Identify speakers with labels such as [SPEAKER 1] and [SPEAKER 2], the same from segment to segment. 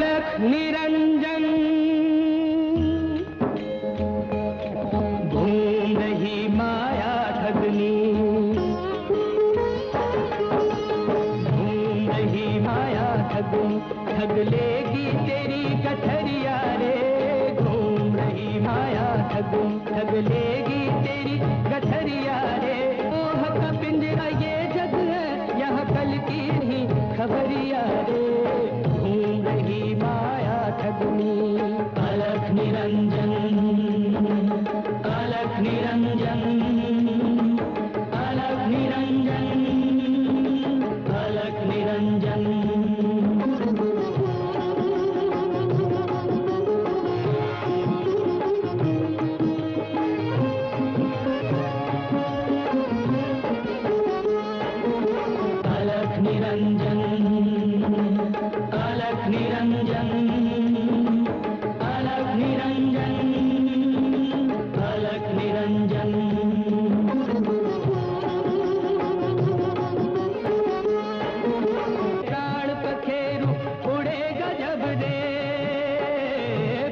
[SPEAKER 1] निरंजन घूम रही माया ठगनी, घूम रही माया ठगनी, ठग लेगी तेरी गठरिया रे। घूम रही माया ठगनी, ठग लेगी तेरी गठरिया रे। मोह का पिंजरा ये जग है, यहाँ कल की नहीं खबरिया रे। घूम रही माया ठगनी। अलख निरंजन, अलख निरंजन, अलख निरंजन, अलख निरंजन। अलख निरंजन, अलख निरंजन, अलख निरंजन, अलख निरंजन। प्राण पखेरु उड़ेगा जब दे,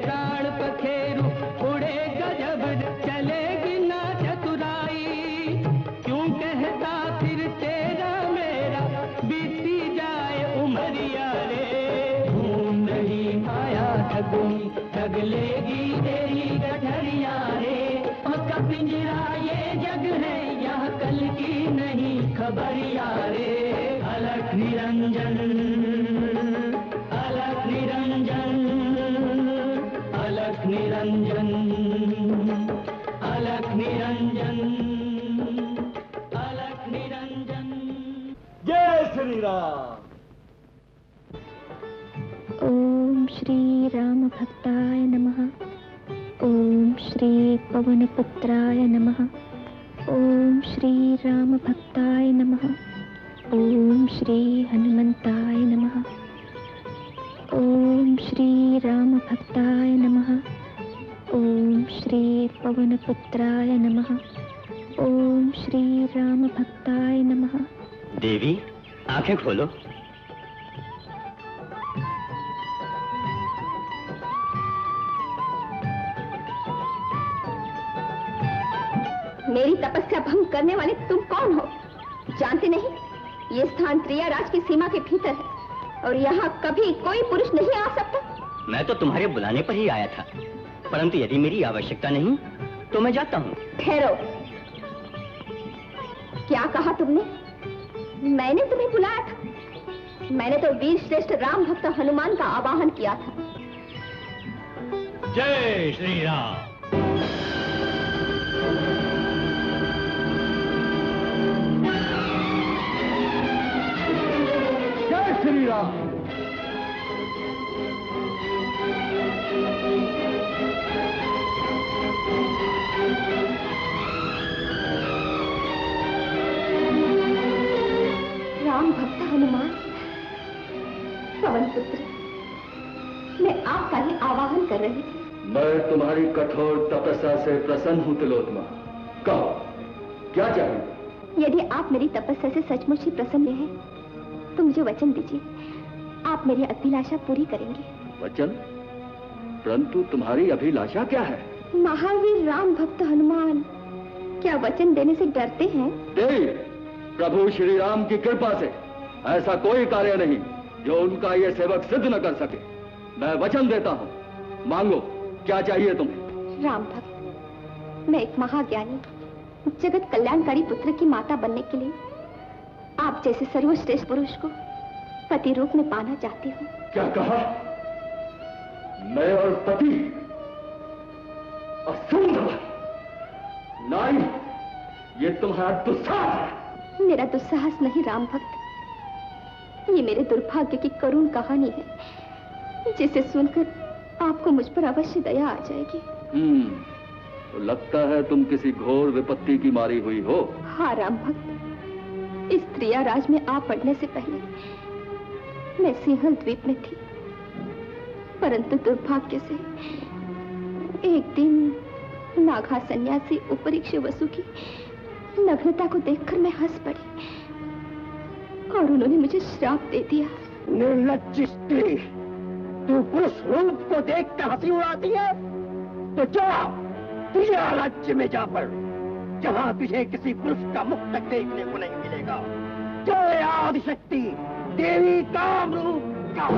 [SPEAKER 1] प्राण पखेरु उड़ेगा जब दे, चलेगी ना चतुराई। क्यों कहता फिर तेरा मेरा बीती जाए उमरिया रे। घूम रही माया ठगनी, ठग लेगी तेरी गठरिया रे। पक्का पिंजरा ये जग है, यहाँ कल की नहीं खबरिया रे। अलख निरंजन, अलख निरंजन, अलख निरंजन, अलख निरंजन, अलख निरंजन।
[SPEAKER 2] जय श्री राम।
[SPEAKER 3] ओम श्री राम भक्ताय नमः। ओम श्री पवनपुत्राय नमः। ओम श्री राम भक्ताय नमः। ओम श्री हनुमंताय नमः। ओम श्री राम भक्ताय नमः। ओम श्री पवनपुत्राय नमः। ओम श्री राम भक्ताय नमः।
[SPEAKER 4] देवी आंखें खोलो।
[SPEAKER 3] मेरी तपस्या भंग करने वाले तुम कौन हो? जानते नहीं, ये स्थान त्रियाराज की सीमा के भीतर है और यहाँ कभी कोई पुरुष नहीं आ सकता।
[SPEAKER 4] मैं तो तुम्हारे बुलाने पर ही आया था, परंतु यदि मेरी आवश्यकता नहीं तो मैं जाता हूँ।
[SPEAKER 3] ठहरो, क्या कहा तुमने? मैंने तुम्हें बुलाया था? मैंने तो वीर श्रेष्ठ राम भक्त हनुमान का आवाहन किया था।
[SPEAKER 2] जय श्री राम। जय श्री राम।
[SPEAKER 3] राम भक्त हनुमान, पवन पुत्र, मैं आपका ही आवाहन कर रही थी।
[SPEAKER 2] मैं तुम्हारी कठोर तपस्या से प्रसन्न हूँ तिलोत्तमा। कहो क्या चाहिए?
[SPEAKER 3] यदि आप मेरी तपस्या से सचमुच ही प्रसन्न हैं, तो मुझे वचन दीजिए, आप मेरी अभिलाषा पूरी करेंगे।
[SPEAKER 2] वचन? परंतु तुम्हारी अभिलाषा क्या है?
[SPEAKER 3] महावीर राम भक्त हनुमान, क्या वचन देने से डरते हैं?
[SPEAKER 2] प्रभु श्री राम की कृपा से ऐसा कोई कार्य नहीं जो उनका ये सेवक सिद्ध न कर सके। मैं वचन देता हूँ, मांगो क्या चाहिए तुम्हें?
[SPEAKER 3] राम भक्त, मैं एक महाज्ञानी जगत कल्याणकारी पुत्र की माता बनने के लिए आप जैसे सर्वश्रेष्ठ पुरुष को पति रूप में पाना चाहती हूँ।
[SPEAKER 2] क्या कहा? मैं और पति? असंभव! नारी, ये तुम्हारा दुस्साहस है।
[SPEAKER 3] मेरा दुस्साहस नहीं राम भक्त, ये मेरे दुर्भाग्य की करुण कहानी है, जिसे सुनकर आपको मुझ पर अवश्य दया आ जाएगी।
[SPEAKER 2] तो लगता है तुम किसी घोर विपत्ति की मारी हुई हो।
[SPEAKER 3] हाँ राम भक्त, इस त्रियाराज में आ पड़ने से पहले मैं सिंहल द्वीप में थी, परंतु दुर्भाग्य से एक दिन नागा सन्यासी उपरीक्ष वसु की नग्नता को देखकर मैं हंस पड़ी और उन्होंने मुझे श्राप दे दिया।
[SPEAKER 5] निर्लज्ज स्त्री, तू पुरुष रूप को देखकर हंसी उड़ाती है तो जा त्रिया राज्य में जा पड़, जहां तुझे किसी पुरुष का मुख तक देखने को नहीं मिलेगा। जय आदिशक्ति देवी कामरूप का।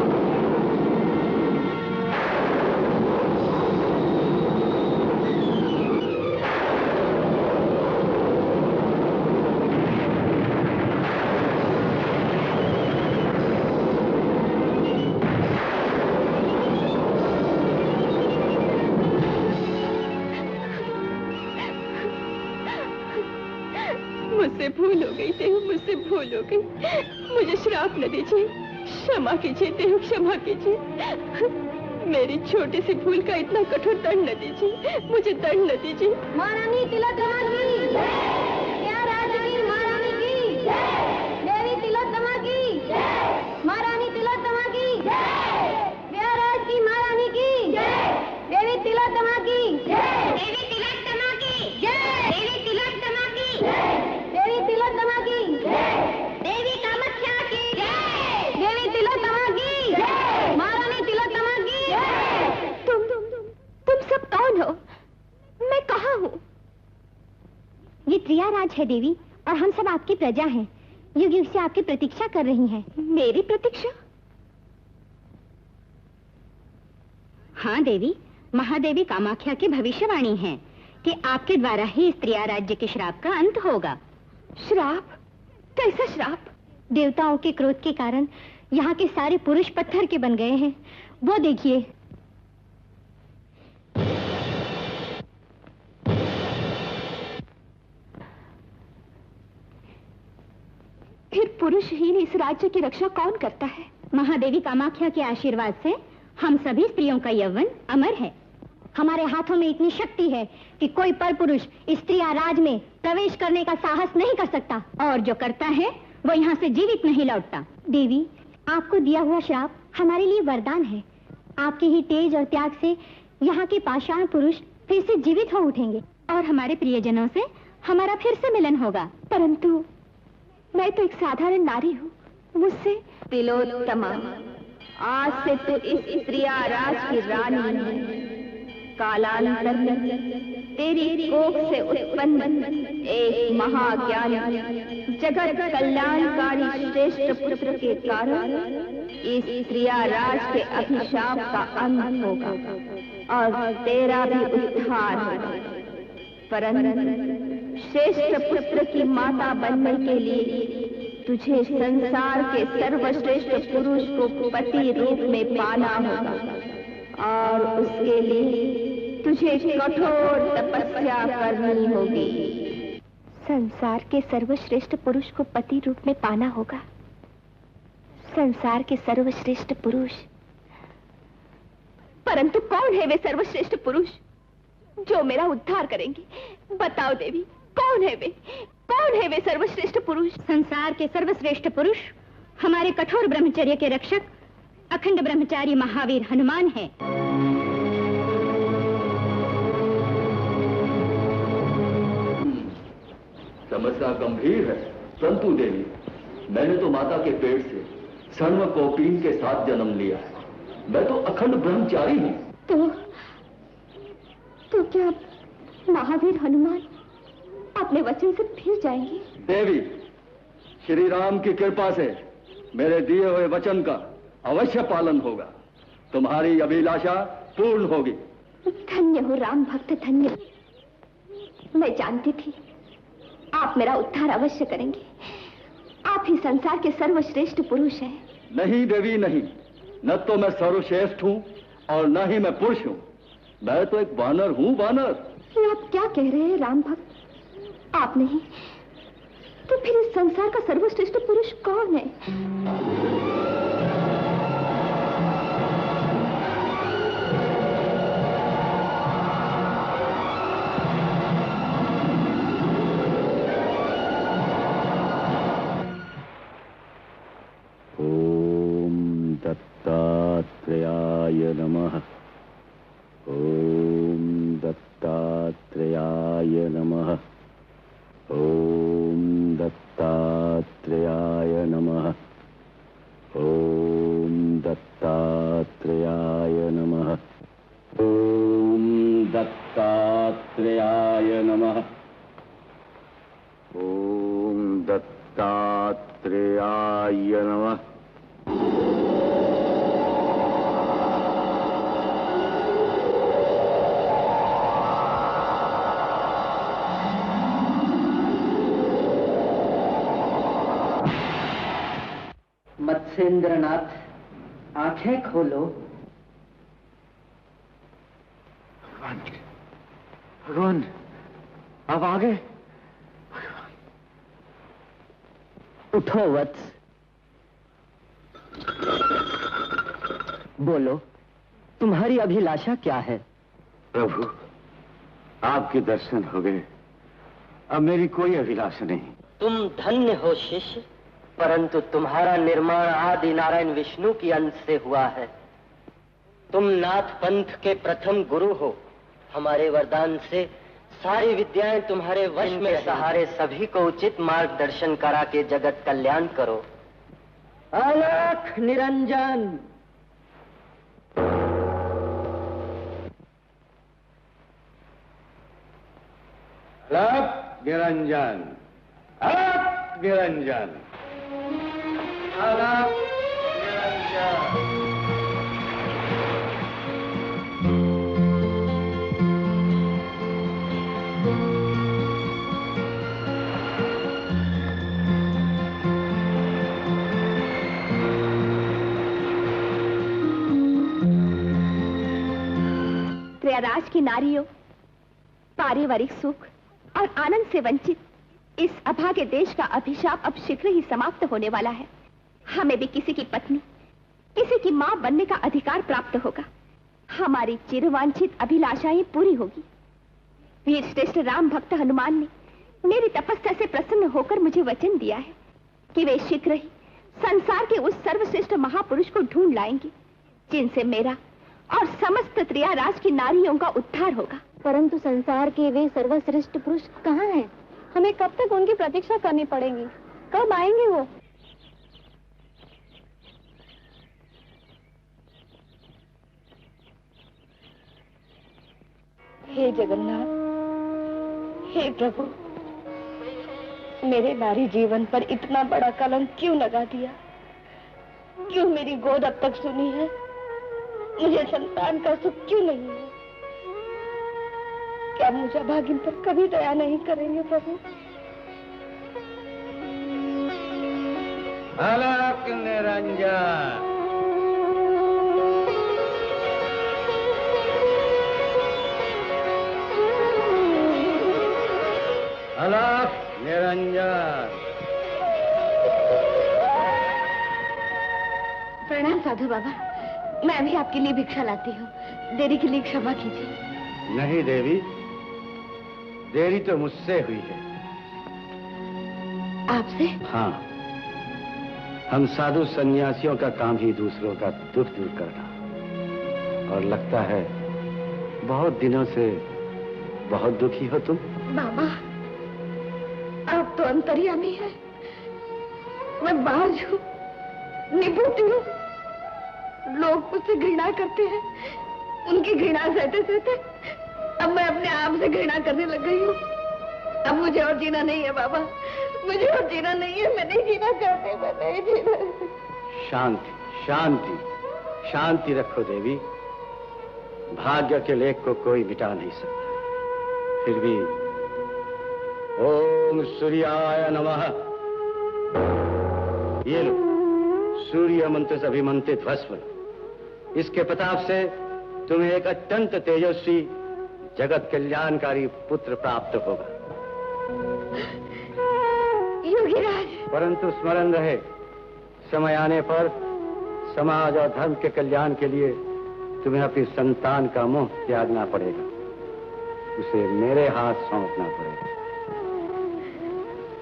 [SPEAKER 3] मुझसे भूल हो गई देव, मुझसे भूल हो गई। मुझे श्राप न दीजिए, क्षमा कीजिए देव, क्षमा कीजिए। मेरी छोटी सी भूल का इतना कठोर दंड न दीजिए, मुझे दंड न दीजिए।
[SPEAKER 6] महारानी तिलोत्तमा की क्या राज्य की महारानी की देवी तिलोत्तमा की महारानी तिलोत्तमा की महाराज की महारानी की देवी तिलोत्तमा की देवी तिलोत्तमा की देवी तिलोत्तमा की देवी तिलोत्तमा की देवी कामाख्या की देवी तिलोत्तमा की महारानी तिलोत्तमा की।
[SPEAKER 3] तुम सब कौन हो? मैं कहाँ हूँ?
[SPEAKER 6] ये त्रियाराज है देवी, और हम सब आपकी प्रजा हैं। युग युग से आपकी प्रतीक्षा कर रही हैं।
[SPEAKER 3] मेरी प्रतीक्षा?
[SPEAKER 6] हाँ देवी, महादेवी कामाख्या की भविष्यवाणी है कि आपके द्वारा ही इस त्रिया राज्य के श्राप का अंत होगा।
[SPEAKER 3] श्राप? कैसा श्राप?
[SPEAKER 6] देवताओं के क्रोध के कारण यहाँ के सारे पुरुष पत्थर के बन गए हैं। वो देखिए।
[SPEAKER 3] फिर पुरुषहीन इस राज्य की रक्षा कौन करता है?
[SPEAKER 6] महादेवी कामाख्या के आशीर्वाद से हम सभी स्त्रियों का यौवन अमर है। हमारे हाथों में इतनी शक्ति है कि कोई परपुरुष इस त्रिया राज में प्रवेश करने का साहस नहीं कर सकता, और जो करता है वो यहाँ से जीवित नहीं लौटता। देवी, आपको दिया हुआ श्राप हमारे लिए वरदान है। आपके ही तेज और त्याग से यहाँ के पाषाण पुरुष फिर से जीवित हो उठेंगे और हमारे प्रियजनों से हमारा फिर से मिलन होगा।
[SPEAKER 3] परंतु मैं तो एक साधारण नारी हूँ, मुझसे।
[SPEAKER 6] तिलोत्तमा, आज से तू इस त्रिया राज की रानी है। कालांतर में तेरी कोख से उत्पन्न एक महाज्ञानी जगत कल्याणकारी श्रेष्ठ पुत्र के कारण इस त्रिया राज के अभिशाप का अंत होगा और तेरा भी उद्धार होगा। परंतु श्रेष्ठ पुत्र की माता बनने के लिए तुझे संसार के सर्वश्रेष्ठ पुरुष को पति रूप में पाना होगा, और उसके लिए तुझे कठोर तपस्या करनी होगी।
[SPEAKER 3] संसार के सर्वश्रेष्ठ पुरुष को पति रूप में पाना होगा। संसार के सर्वश्रेष्ठ पुरुष? परंतु कौन है वे सर्वश्रेष्ठ पुरुष जो मेरा उद्धार करेंगे? बताओ देवी, कौन है वे? कौन है वे सर्वश्रेष्ठ पुरुष?
[SPEAKER 6] संसार के सर्वश्रेष्ठ पुरुष हमारे कठोर ब्रह्मचर्य के रक्षक अखंड ब्रह्मचारी महावीर हनुमान है।
[SPEAKER 2] समस्या गंभीर है, परंतु देवी, मैंने तो माता के पेट से सर्व कौपीन के साथ जन्म लिया है। मैं तो अखंड ब्रह्मचारी हूँ।
[SPEAKER 3] तो क्या महावीर हनुमान अपने वचन से फिर जाएंगे?
[SPEAKER 2] देवी, श्री राम की कृपा से मेरे दिए हुए वचन का अवश्य पालन होगा। तुम्हारी अभिलाषा पूर्ण होगी।
[SPEAKER 3] धन्य हो राम भक्त, धन्य। मैं जानती थी आप मेरा उद्धार अवश्य करेंगे। आप ही संसार के सर्वश्रेष्ठ पुरुष हैं।
[SPEAKER 2] नहीं देवी, नहीं। न तो मैं सर्वश्रेष्ठ हूँ और न ही मैं पुरुष हूँ। मैं तो एक वानर हूँ, वानर।
[SPEAKER 3] आप क्या कह रहे हैं राम भक्त? आप नहीं तो फिर इस संसार का सर्वश्रेष्ठ पुरुष कौन है?
[SPEAKER 2] ओम दत्तात्रेयाय नमः। ओम दत्तात्रेयाय नमः। ओम दत्तात्रेयाय नमः। ओम दत्तात्रेयाय दत्तात्रेयाय नमः। ओम दत्तात्रेयाय नमः। ओम दत्तात्रेयाय नमः।
[SPEAKER 1] मत्स्येंद्रनाथ, आंखें खोलो।
[SPEAKER 5] भगवान, आप आ गए?
[SPEAKER 1] उठो वत्स, बोलो, तुम्हारी अभिलाषा क्या है?
[SPEAKER 5] प्रभु, आपके दर्शन हो गए, अब मेरी कोई अभिलाषा नहीं।
[SPEAKER 1] तुम धन्य हो शिष्य, परंतु तुम्हारा निर्माण आदि नारायण विष्णु की अंश से हुआ है। तुम नाथ पंथ के प्रथम गुरु हो। हमारे वरदान से सारी विद्याएं तुम्हारे वश में, सहारे सभी को उचित मार्गदर्शन करा के जगत कल्याण करो। अलख निरंजन।
[SPEAKER 5] अलख निरंजन, अलख निरंजन, अलख निरंजन।
[SPEAKER 3] प्रयागराज की नारियों पारिवारिक सुख और आनंद से वंचित इस अभागे देश का अभिशाप अब शीघ्र ही समाप्त होने वाला है। हमें भी किसी की पत्नी, किसी की मां बनने का अधिकार प्राप्त होगा। हमारी चिरवांछित अभिलाषाएं पूरी होगी। वीर श्रेष्ठ राम भक्त हनुमान ने मेरी तपस्या से प्रसन्न होकर मुझे वचन दिया है कि वे शीघ्र ही संसार के उस सर्वश्रेष्ठ महापुरुष को ढूंढ लाएंगे जिनसे मेरा और समस्त त्रियाराज की नारियों का उद्धार होगा।
[SPEAKER 6] परंतु संसार के वे सर्वश्रेष्ठ पुरुष कहाँ हैं? हमें कब तक उनकी प्रतीक्षा करनी पड़ेगी? कब आएंगे वो?
[SPEAKER 3] हे जगन्नाथ, हे प्रभु, मेरे नारी जीवन पर इतना बड़ा कलंक क्यों लगा दिया? क्यों मेरी गोद अब तक सुनी है? मुझे संतान का सुख क्यों नहीं है? क्या मुझे भागिन पर कभी दया नहीं करेंगे प्रभु?
[SPEAKER 5] अलख निरंजन, अलख निरंजन।
[SPEAKER 3] प्रणाम साधु बाबा, मैं भी आपके लिए भिक्षा लाती हूँ। देरी के लिए क्षमा कीजिए।
[SPEAKER 5] नहीं देवी, देरी तो मुझसे हुई है।
[SPEAKER 3] आपसे?
[SPEAKER 5] हाँ, हम साधु सन्यासियों का काम ही दूसरों का दुख दूर करना, और लगता है बहुत दिनों से बहुत दुखी हो तुम।
[SPEAKER 3] बाबा, आप तो अंतर्यामी हैं, मैं बाज हूँ, निभूति हूँ। लोग मुझसे घृणा करते हैं, उनकी घृणा सहते सहते अब मैं अपने आप से घृणा करने लग गई हूँ। अब मुझे और जीना नहीं है बाबा, मुझे और जीना नहीं है। मैं नहीं जीना चाहती, मैं नहीं जीना।
[SPEAKER 5] शांति, शांति, शांति रखो देवी। भाग्य के लेख को कोई मिटा नहीं सकता। फिर भी ओम सूर्याय नमः। ये लो, सूर्य मंत्र से अभिमंत्रित भस्म। इसके प्रताप से तुम्हें एक अत्यंत तेजस्वी जगत कल्याणकारी पुत्र प्राप्त होगा।
[SPEAKER 3] योगीराज,
[SPEAKER 5] परंतु स्मरण रहे, समय आने पर समाज और धर्म के कल्याण के लिए तुम्हें अपनी संतान का मोह त्यागना पड़ेगा। उसे मेरे हाथ सौंपना पड़ेगा।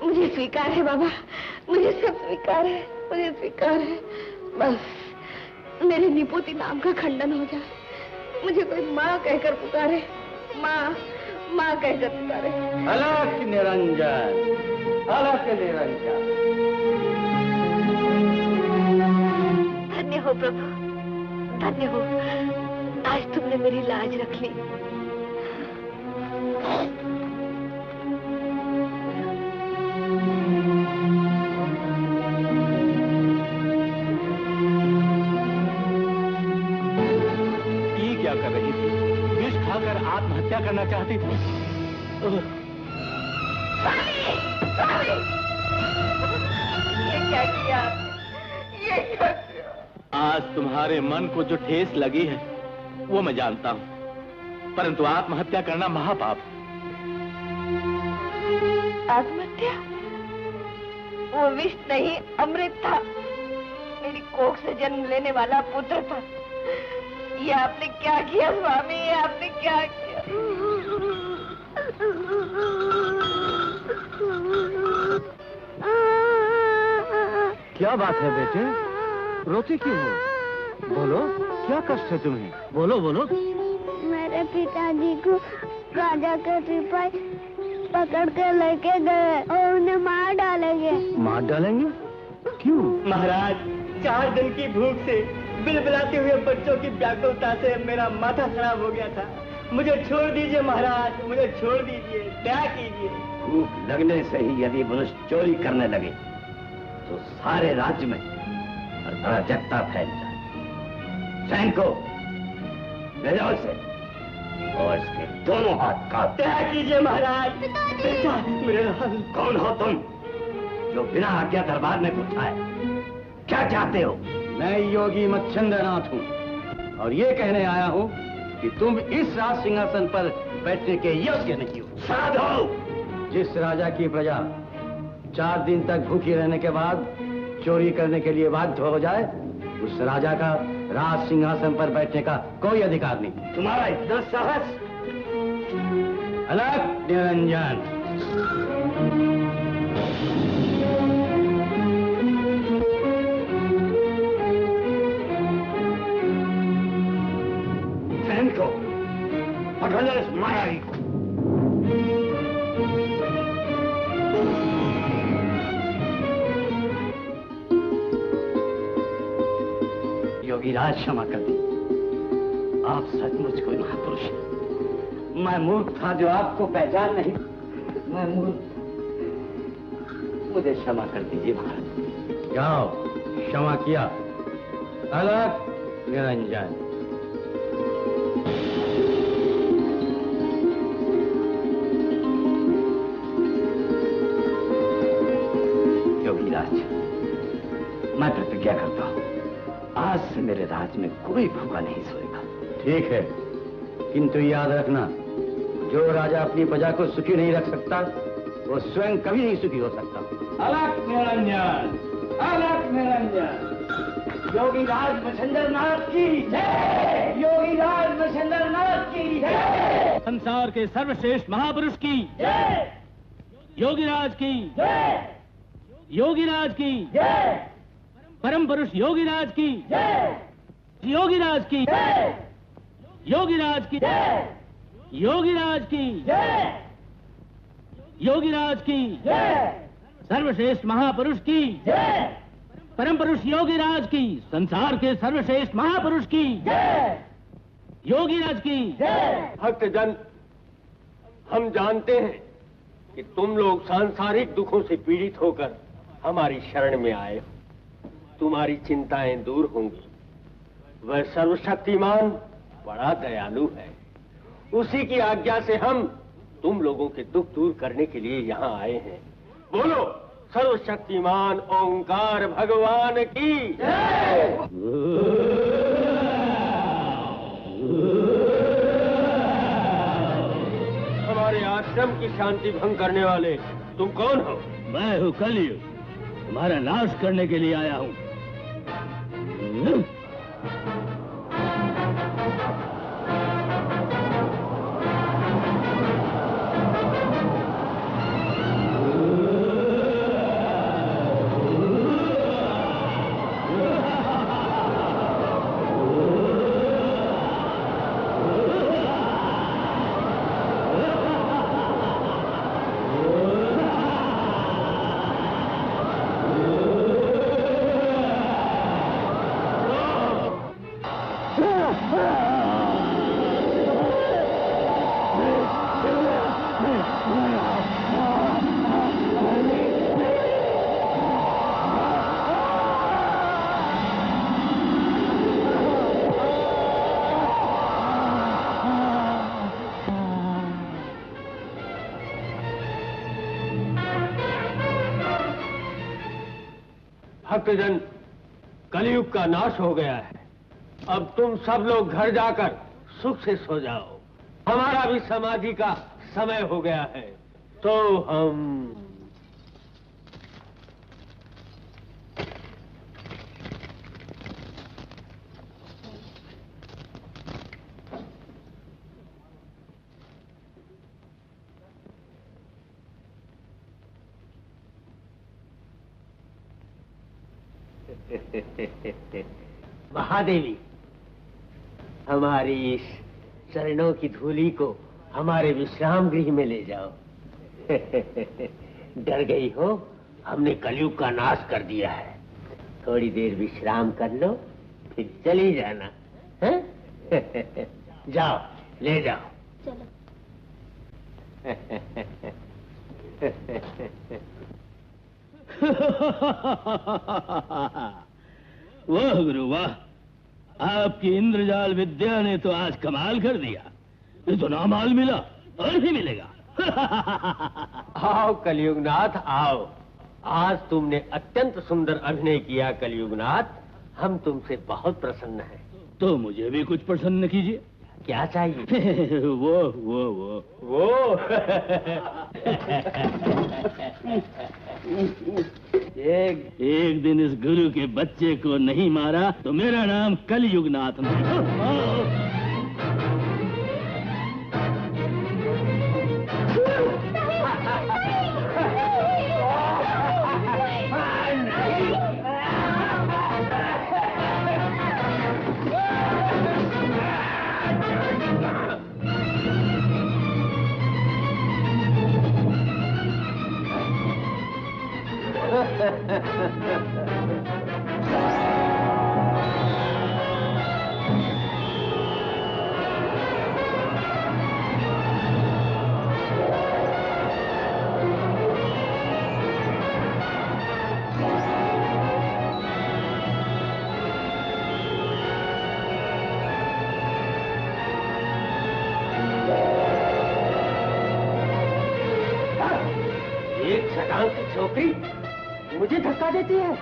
[SPEAKER 3] मुझे स्वीकार है बाबा, मुझे सब स्वीकार है, मुझे स्वीकार है। बस मेरे निपोती नाम का खंडन हो जाए। मुझे कोई माँ कहकर पुकारे, माँ, माँ कहकर पुकारे।
[SPEAKER 5] अलख निरंजन, अलख निरंजन।
[SPEAKER 3] धन्य हो प्रभु, धन्य हो, आज तुमने मेरी लाज रख ली।
[SPEAKER 7] ये क्या कर रही थी? विष खाकर आत्महत्या करना चाहती थी?
[SPEAKER 3] ये क्या किया? ये क्या किया?
[SPEAKER 7] आज तुम्हारे मन को जो ठेस लगी है वो मैं जानता हूँ, परंतु आत्महत्या करना महापाप।
[SPEAKER 3] आत्महत्या? वो विष नहीं, अमृत था। मेरी कोख से जन्म लेने वाला पुत्र था। ये आपने क्या किया स्वामी? ये आपने क्या किया?
[SPEAKER 7] क्या बात है बेटे, रोते क्यों हो? बोलो, क्या कष्ट है तुम्हें? बोलो बोलो।
[SPEAKER 6] मेरे पिताजी को राजा के सिपाही पकड़ के लेके गए और उन्हें मार डालेंगे।
[SPEAKER 7] मार डालेंगे? क्यों?
[SPEAKER 4] महाराज, 4 दिन की भूख से बिलबिलाते हुए बच्चों की व्याकुलता से मेरा माथा खराब हो गया था। मुझे छोड़ दीजिए महाराज, मुझे छोड़ दीजिए, दया कीजिए।
[SPEAKER 5] भूख लगने से ही यदि मनुष्य चोरी करने लगे तो सारे राज्य में अराजकता फैल जाए। सैनिको, ले जाओ इसे और इसके दोनों हाथ काट।
[SPEAKER 4] दया कीजिए महाराज। बेटा, मेरे लाल।
[SPEAKER 5] कौन हो तुम जो बिना आज्ञा दरबार में घुसा है? क्या चाहते हो?
[SPEAKER 8] मैं योगी मच्छिंद्रनाथ हूँ और ये कहने आया हूँ कि तुम इस राज सिंहासन पर बैठने के योग्य नहीं हो।
[SPEAKER 5] साधु!
[SPEAKER 8] जिस राजा की प्रजा 4 दिन तक भूखी रहने के बाद चोरी करने के लिए बाध्य हो जाए, उस राजा का राज सिंहासन पर बैठने का कोई अधिकार नहीं।
[SPEAKER 5] तुम्हारा इतना साहस?
[SPEAKER 8] अलग निरंजन।
[SPEAKER 5] सैनिको, पकड़ लो इस मायावी को। योगीराज, क्षमा कर दी, आप सचमुच कोई महापुरुष हैं। मैं मूर्ख था जो आपको पहचान नहीं। मैं मूर्ख था, मुझे क्षमा कर दीजिए महाराज।
[SPEAKER 8] जाओ, क्षमा किया। अलग निरंजन।
[SPEAKER 5] योगीराज, मैं प्रतिज्ञा करता हूँ, आज से मेरे राज्य में कोई भूखा नहीं सोएगा।
[SPEAKER 8] ठीक है, किंतु याद रखना, जो राजा अपनी प्रजा को सुखी नहीं रख सकता, वो स्वयं कभी नहीं सुखी हो सकता।
[SPEAKER 5] अलग निरंजन, अलग निरंजन। योगीराज मच्छिंद्रनाथ की जय! योगीराज मच्छिंद्रनाथ की जय!
[SPEAKER 1] संसार के सर्वश्रेष्ठ महापुरुष की
[SPEAKER 5] जय!
[SPEAKER 1] योगीराज की
[SPEAKER 5] जय!
[SPEAKER 1] योगीराज की
[SPEAKER 5] जय!
[SPEAKER 1] परम पुरुष योगीराज की
[SPEAKER 5] जय!
[SPEAKER 1] योगीराज की
[SPEAKER 5] जय!
[SPEAKER 1] योगीराज की
[SPEAKER 5] जय!
[SPEAKER 1] योगीराज की
[SPEAKER 5] जय!
[SPEAKER 1] योगीराज की
[SPEAKER 5] जय!
[SPEAKER 1] सर्वश्रेष्ठ महापुरुष की
[SPEAKER 5] जय!
[SPEAKER 1] परम पुरुष योगीराज की, संसार के सर्वश्रेष्ठ महापुरुष की
[SPEAKER 5] जय!
[SPEAKER 1] योगीराज की
[SPEAKER 5] जय!
[SPEAKER 9] भक्तजन, हम जानते हैं कि तुम लोग सांसारिक दुखों से पीड़ित होकर हमारी शरण में आए हो। तुम्हारी चिंताएं दूर होंगी। वह सर्वशक्तिमान बड़ा दयालु है। उसी की आज्ञा से हम तुम लोगों के दुख दूर करने के लिए यहाँ आए हैं। बोलो, सर्वशक्तिमान ओंकार भगवान की जय! हमारे आश्रम की शांति भंग करने वाले तुम कौन हो?
[SPEAKER 1] मैं हूँ कलयुग, तुम्हारा नाश करने के लिए आया हूँ।
[SPEAKER 9] भक्तजन, कलयुग का नाश हो गया है। अब तुम सब लोग घर जाकर सुख से सो जाओ। हमारा भी समाधि का समय हो गया है, तो हम महादेवी, हमारी इस चरणों की धूली को हमारे विश्राम गृह में ले जाओ। डर गई हो? हमने कलयुग का नाश कर दिया है। थोड़ी देर विश्राम कर लो, फिर चली जाना है? जाओ, ले जाओ।
[SPEAKER 3] चलो।
[SPEAKER 1] वाह गुरु वाह, आपकी इंद्रजाल विद्या ने तो आज कमाल कर दिया। ये तो ना माल मिला और भी मिलेगा।
[SPEAKER 9] आओ कलयुगनाथ आओ, आज तुमने अत्यंत सुंदर अभिनय किया कलयुगनाथ। हम तुमसे बहुत प्रसन्न हैं।
[SPEAKER 1] तो मुझे भी कुछ प्रसन्न कीजिए।
[SPEAKER 9] क्या चाहिए? वो
[SPEAKER 1] एक दिन इस गुरु के बच्चे को नहीं मारा तो मेरा नाम कलयुगनाथ नहीं।
[SPEAKER 9] छोकरी मुझे धक्का देती है।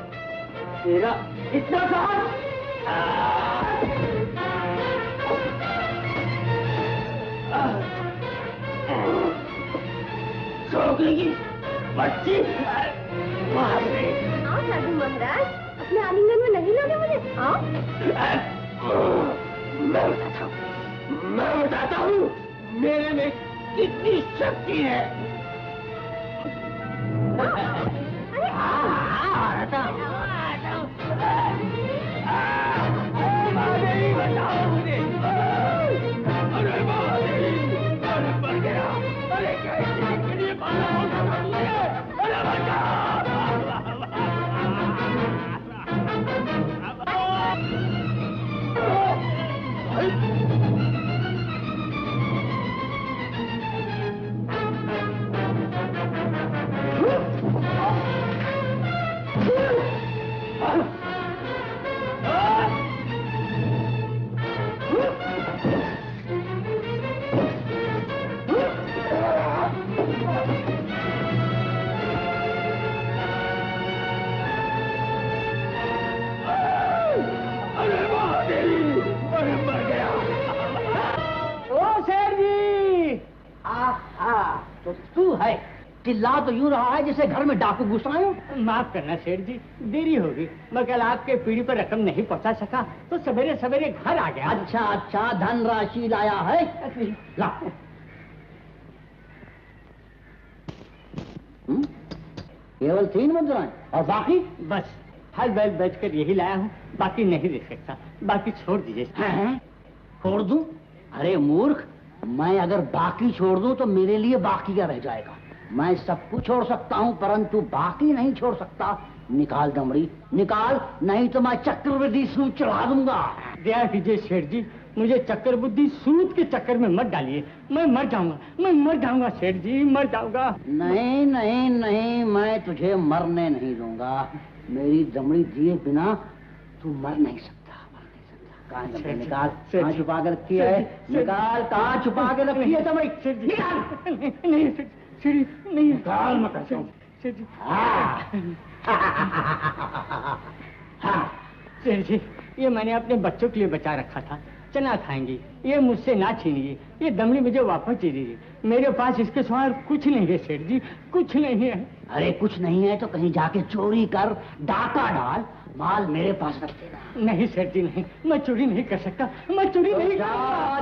[SPEAKER 9] तेरा इतना साहस! छोकरी की बच्ची!
[SPEAKER 3] आओ साधु महाराज, अपने आलिंगन में नहीं लोगे मुझे? आओ।
[SPEAKER 9] मैं बताता हूँ मेरे में कितनी शक्ति है। महादेवी बचाओ मुझे! अरे महादेवी, अरे मर गया! अरे कैसे के लिए पाला होता था तुझे? अरे बचाओ!
[SPEAKER 5] तो तू है, चिल्ला तो यूं रहा है जैसे घर में डाकू घुस आए हो।
[SPEAKER 4] माफ करना सेठ जी, देरी होगी। मैं कल आपके पीढ़ी पर रकम नहीं पहुंचा सका तो सवेरे सवेरे घर आ गया।
[SPEAKER 5] अच्छा अच्छा, धनराशि लाया है? ला। केवल 3 मुद्राएं और बाकी?
[SPEAKER 4] बस हल बैल बेचकर यही लाया हूँ, बाकी नहीं दे सकता। बाकी छोड़ दीजिए।
[SPEAKER 5] छोड़ दूं? अरे मूर्ख, मैं अगर बाकी छोड़ दूं तो मेरे लिए बाकी क्या रह जाएगा? मैं सब कुछ छोड़ सकता हूं परंतु बाकी नहीं छोड़ सकता। निकाल दमड़ी, निकाल, नहीं तो मैं चक्रवृद्धि सूद चढ़ा दूंगा।
[SPEAKER 4] दया कीजिए सेठ जी, मुझे चक्कर बुद्धि सूद के चक्कर में मत डालिए। मैं मर जाऊंगा सेठ जी, मर जाऊंगा।
[SPEAKER 5] नहीं नहीं नहीं, मैं तुझे मरने नहीं दूंगा। मेरी दमड़ी दिए बिना तू मर नहीं सकता। कहाँ निकाल, कहाँ छुपा के रखी है? निकाल, कहाँ छुपा के रखी है दमड़ी? निकाल। नहीं निकाल, मैं कहता हूँ सेठ जी, ये मैंने अपने बच्चों के लिए बचा रखा था। चना खाएंगे, ये मुझसे ना छीनिए। ये दमड़ी मुझे वापस दे दीजिए। मेरे पास इसके सिवा कुछ नहीं है सेठ जी, कुछ नहीं है। अरे कुछ नहीं है तो कहीं जाके चोरी कर, डाका डाल, माल मेरे पास रख देना।
[SPEAKER 4] नहीं सेठ जी नहीं, मैं चोरी नहीं कर सकता, मैं चोरी नहीं।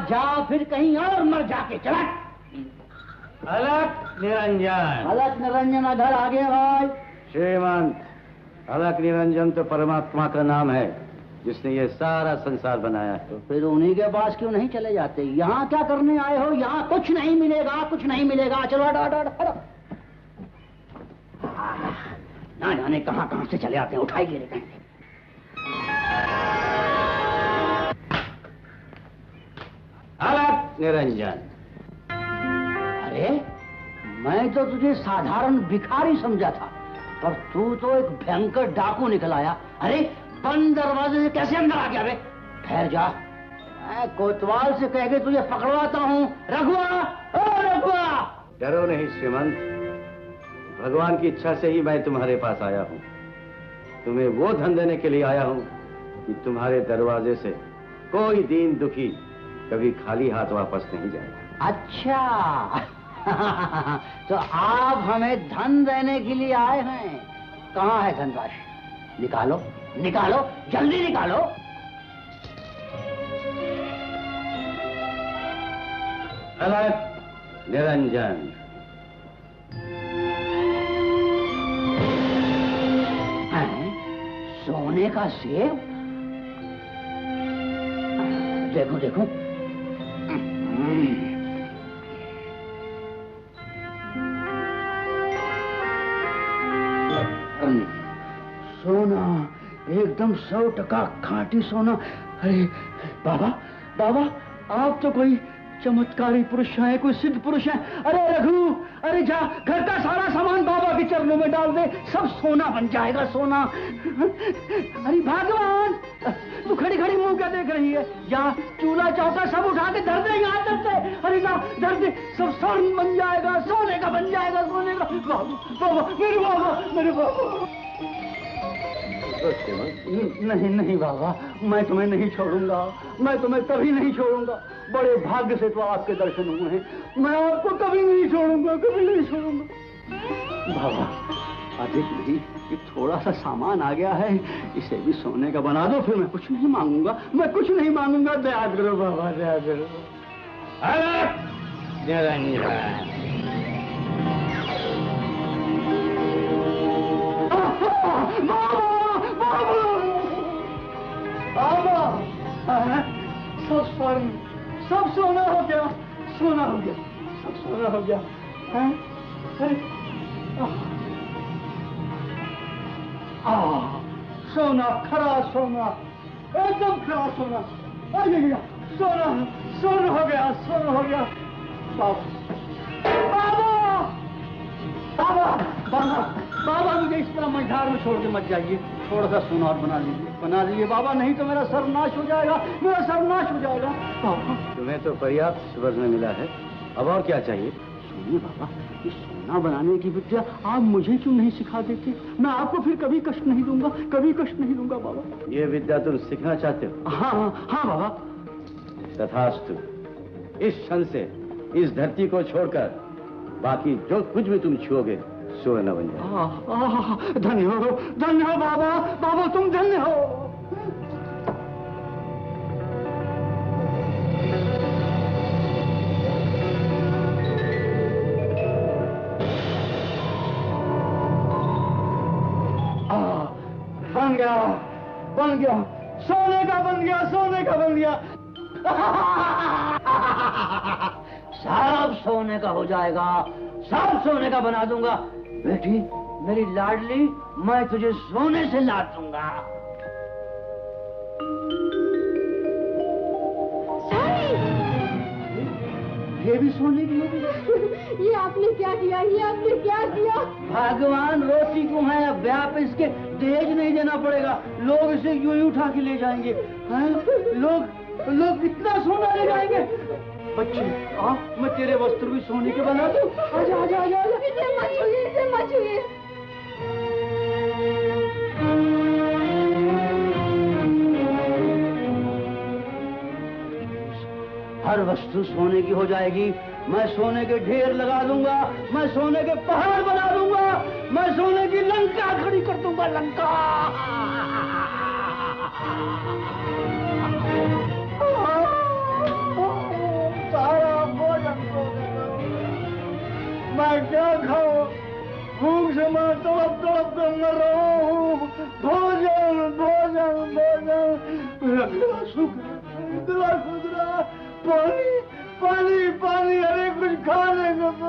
[SPEAKER 5] जा फिर कहीं और मर जाके। चला।
[SPEAKER 8] अलक निरंजन।
[SPEAKER 5] अलक निरंजन घर आ गए भाई।
[SPEAKER 8] श्रीमंत, अलक निरंजन तो परमात्मा का नाम है जिसने ये सारा संसार बनाया है।
[SPEAKER 5] तो फिर उन्हीं के पास क्यों नहीं चले जाते? यहाँ क्या करने आए हो? यहाँ कुछ नहीं मिलेगा, कुछ नहीं मिलेगा। चलो हटो हटो हटो। ना जाने कहाँ कहाँ से चले आते हैं। उठाइए रे कहीं।
[SPEAKER 8] अलक निरंजन।
[SPEAKER 5] अरे मैं तो तुझे साधारण भिखारी समझा था, पर तू तो एक भयंकर डाकू निकल आया। अरे बंद दरवाजे से कैसे अंदर आ गया बे? ठहर जा, मैं कोतवाल से कह के तुझे पकड़वाता हूँ। रघुआ, ओ रघुआ।
[SPEAKER 8] डरो नहीं श्रीमंत, भगवान की इच्छा से ही मैं तुम्हारे पास आया हूँ। तुम्हें वो धन देने के लिए आया हूँ कि तुम्हारे दरवाजे से कोई दीन दुखी कभी खाली हाथ वापस नहीं जाएगा।
[SPEAKER 5] अच्छा तो आप हमें धन देने के लिए आए हैं। कहाँ है धनराशि? निकालो निकालो, जल्दी निकालो।
[SPEAKER 8] अलक निरंजन।
[SPEAKER 5] सोने का सेब? देखो देखो। सोना, एकदम 100% खांटी सोना। अरे बाबा, बाबा आप तो कोई चमत्कारी पुरुष हैं, कोई सिद्ध पुरुष हैं। अरे रघु, अरे जा घर का सारा सामान बाबा के चरणों में डाल दे, सब सोना बन जाएगा, सोना। अरे भगवान, तू खड़ी खड़ी मुंह क्या देख रही है? जा चूल्हा चौका सब उठा के धर दे यहाँ तक से। अरे ना धर दे, सब स्वर्ण बन जाएगा, सोने का बन जाएगा, सोने का। बाबा मेरे बाबा, मेरे बाबा। नहीं नहीं बाबा, मैं तुम्हें नहीं छोड़ूंगा, मैं तुम्हें कभी नहीं छोड़ूंगा। बड़े भाग्य से तो आपके दर्शन हुए हैं, मैं आपको कभी नहीं छोड़ूंगा, कभी नहीं छोड़ूंगा। बाबा अधिक नहीं, ये थोड़ा सा सामान आ गया है, इसे भी सोने का बना दो, फिर मैं कुछ नहीं मांगूंगा, मैं कुछ नहीं मांगूंगा। दया करो बाबा, दया करो। सब स्वर्ण, सब सोना हो गया, सोना हो गया, सब सोना हो गया। अरे सोना, खरा सोना, एकदम खरा सोना। अरे सोना, सोना हो गया, सोना हो गया। बाबा बाबा बाबा बाबा, मुझे इस तरह मझधार में छोड़ के मत जाइए, थोड़ा सा सोना और बना लीजिए बाबा, नहीं तो मेरा सर्वनाश हो जाएगा, मेरा सर्वनाश हो जाएगा। बाबा
[SPEAKER 8] तुम्हें तो पर्याप्त स्वर्ण मिला है, अब और क्या चाहिए?
[SPEAKER 5] सुनिए बाबा, इस सोना बनाने की विद्या आप मुझे क्यों नहीं सिखा देते? मैं आपको फिर कभी कष्ट नहीं दूंगा, कभी कष्ट नहीं दूंगा बाबा।
[SPEAKER 8] ये विद्या तुम सीखना चाहते हो?
[SPEAKER 5] हाँ हाँ हाँ बाबा।
[SPEAKER 8] तथास्तु। इस क्षण से इस धरती को छोड़कर बाकी जो कुछ भी तुम छुओगे सोना बन जाए।
[SPEAKER 5] धन्य हो बाबा, बाबा तुम धन्य हो। बन गया, बन गया, सोने का बन गया, सोने का बन गया। सब सोने का हो जाएगा, सब सोने का बना दूंगा। बेटी मेरी लाडली, मैं तुझे सोने से लाद दूंगा। ये भी सोने की होगी।
[SPEAKER 3] ये आपने क्या किया, ये आपने क्या किया?
[SPEAKER 5] भगवान रोटी को है, अब ब्याह पे इसके दहेज नहीं देना पड़ेगा। लोग इसे यूं ही उठा के ले जाएंगे। लोग कितना सोना ले जाएंगे। बच्चे आ, मैं तेरे वस्त्र भी सोने के बना दूं। आजा आजा आजा आजा।
[SPEAKER 3] इसे मत छूइए, इसे मत छूइए।
[SPEAKER 5] हर वस्तु सोने की हो जाएगी। मैं सोने के ढेर लगा दूंगा, मैं सोने के पहाड़ बना दूंगा, मैं सोने की लंका खड़ी कर दूंगा। लंका सारा भोजन मैं क्या खाऊं? भूख से मैं तड़प तड़प कर मर रहा हूँ। भोजन भोजन भोजन मेरा गला सूख रहा। पानी पानी पानी, अरे कुछ खाने को तो।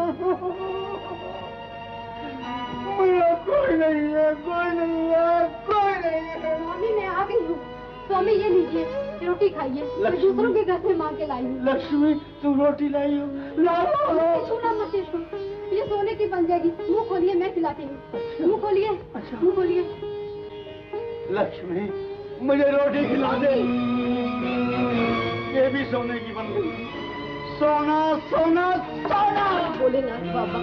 [SPEAKER 5] मेरा कोई नहीं है, कोई नहीं है, कोई नहीं है।
[SPEAKER 3] स्वामी मैं आ गई हूँ। स्वामी ये लीजिए, रोटी खाइए। मैं दूसरों के घर से मांग के लाई हूँ।
[SPEAKER 5] लक्ष्मी तुम रोटी लाई हो?
[SPEAKER 3] छूना मत इसको, ये सोने की बन जाएगी। मुंह खोलिए, मैं खिलाती हूँ। मुंह खोलिए, मुंह खोलिए।
[SPEAKER 5] लक्ष्मी मुझे रोटी खिला दे। ये भी सोने की बन गई। सोना सोना सोना।
[SPEAKER 3] भोलेनाथ बाबा,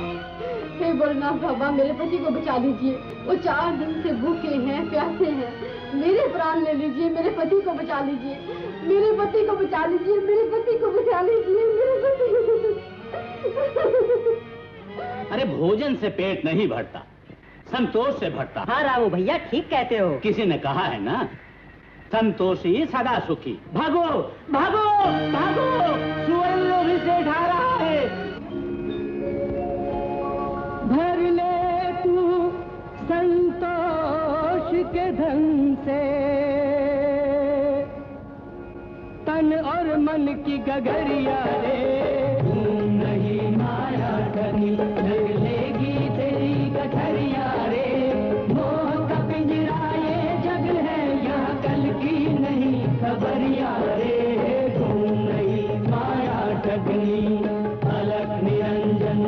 [SPEAKER 3] हे भोलेनाथ बाबा, मेरे पति को बचा लीजिए। वो 4 दिन से भूखे हैं, प्यासे हैं। मेरे प्राण ले लीजिए, मेरे पति को बचा लीजिए, मेरे पति को बचा लीजिए, मेरे पति को बचा लीजिए, मेरे पति को।
[SPEAKER 10] अरे भोजन से पेट नहीं भरता, संतोष से भरता।
[SPEAKER 4] हाँ रामू भैया ठीक कहते हो।
[SPEAKER 10] किसी ने कहा है ना, संतोषी सदा सुखी। भागो भागो भागो, सुअर लोग इसे ढा रहा है।
[SPEAKER 1] भर ले तू संतोष के धन से तन और मन की गगरिया रे। नहीं माया धनी लग लेगी तेरी गठरिया रे। मोह का पिंजरा ये जग है, यहाँ कल की नहीं खबरिया रे। घूम नहीं माया ठगनी, अलख निरंजन,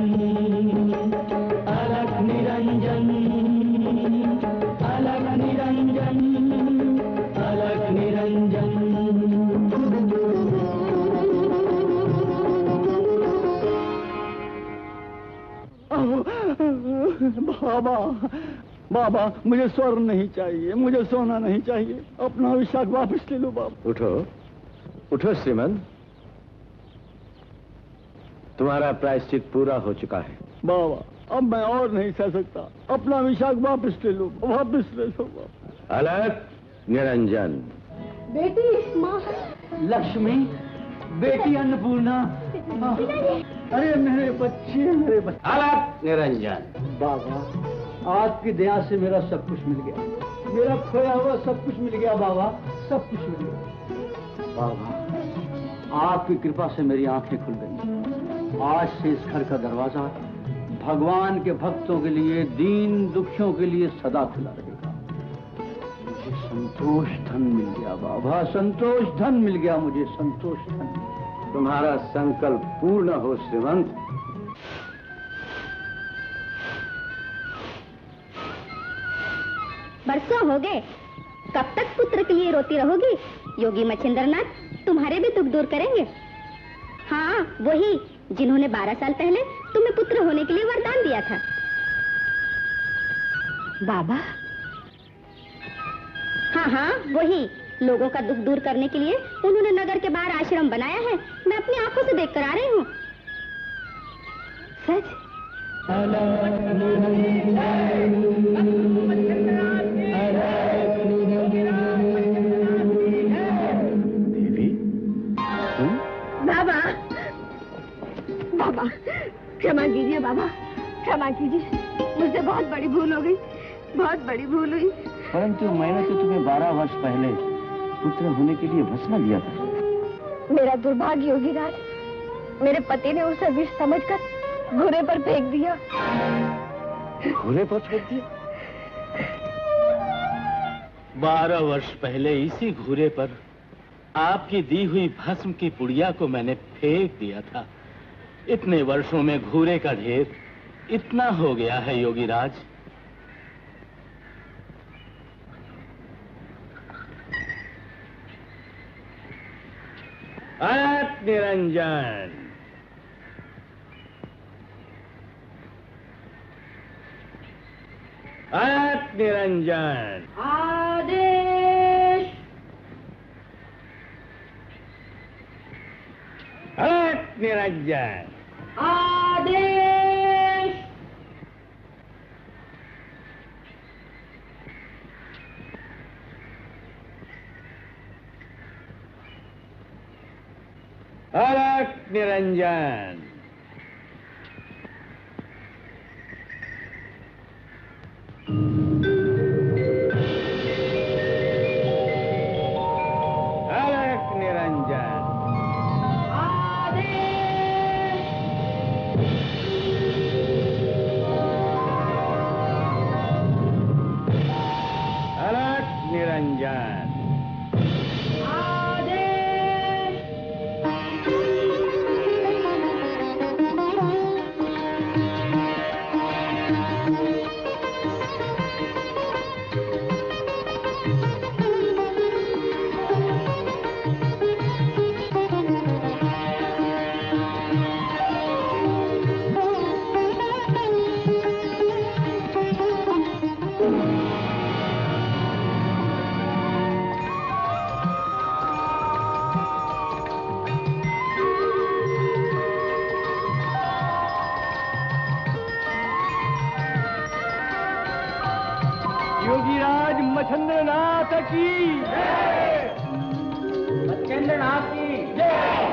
[SPEAKER 1] अलख निरंजन, अलख निरंजन, अलख निरंजन।
[SPEAKER 5] बाबा बाबा, मुझे स्वर्ण नहीं चाहिए, मुझे सोना नहीं चाहिए। अपना विशाख वापस ले लो बाबा।
[SPEAKER 8] उठो उठो श्रीमंत, तुम्हारा प्रायश्चित पूरा हो चुका है।
[SPEAKER 5] बाबा अब मैं और नहीं सह सकता, अपना विशाख वापस ले लो, वापस ले लो बाबा।
[SPEAKER 8] अलख निरंजन।
[SPEAKER 3] बेटी, माँ,
[SPEAKER 5] लक्ष्मी, बेटी अन्नपूर्णा। अरे मेरे बच्चे, मेरे बच्चे।
[SPEAKER 8] अलख निरंजन।
[SPEAKER 5] बाबा आपकी दया से मेरा सब कुछ मिल गया, मेरा खोया हुआ सब कुछ मिल गया बाबा, सब कुछ मिल गया। बाबा आपकी कृपा से मेरी आंखें खुल गई। आज से इस घर का दरवाजा भगवान के भक्तों के लिए, दीन दुखियों के लिए सदा खुला रहेगा। मुझे संतोष धन मिल गया बाबा, संतोष धन मिल गया मुझे, संतोष धन।
[SPEAKER 8] तुम्हारा संकल्प पूर्ण हो श्रीमंत।
[SPEAKER 6] बरसों हो गए, कब तक पुत्र के लिए रोती रहोगी? योगी मच्छिंद्रनाथ तुम्हारे भी दुख दूर करेंगे। हाँ, वही जिन्होंने 12 साल पहले तुम्हें पुत्र होने के लिए वरदान दिया था। बाबा? हाँ हाँ, वही लोगों का दुख दूर करने के लिए उन्होंने नगर के बाहर आश्रम बनाया है। मैं अपनी आंखों से देखकर आ रही हूँ। सच?
[SPEAKER 8] देवी,
[SPEAKER 3] बाबा, बाबा क्षमा कीजिए बाबा, क्षमा कीजिए। मुझसे बहुत बड़ी भूल हो गई, बहुत बड़ी भूल हुई।
[SPEAKER 8] परंतु मैंने तो तुम्हें 12 वर्ष पहले पुत्र होने के लिए वचन दिया था।
[SPEAKER 3] मेरा दुर्भाग्य योगी राज, मेरे पति ने उसे विष समझकर घोड़े पर फेंक दिया।
[SPEAKER 8] घोड़े पर फेंक दिया?
[SPEAKER 10] 12 वर्ष पहले इसी घूरे पर आपकी दी हुई भस्म की पुड़िया को मैंने फेंक दिया था। इतने वर्षों में घूरे का ढेर इतना हो गया है योगीराज। निरंजन, निरंजन,
[SPEAKER 6] आदेश।
[SPEAKER 10] निरंजन,
[SPEAKER 6] आदेश।
[SPEAKER 10] निरंजन,
[SPEAKER 1] योगीराज मच्छिंद्रनाथ की
[SPEAKER 5] मच्छिंद्रनाथ की जय,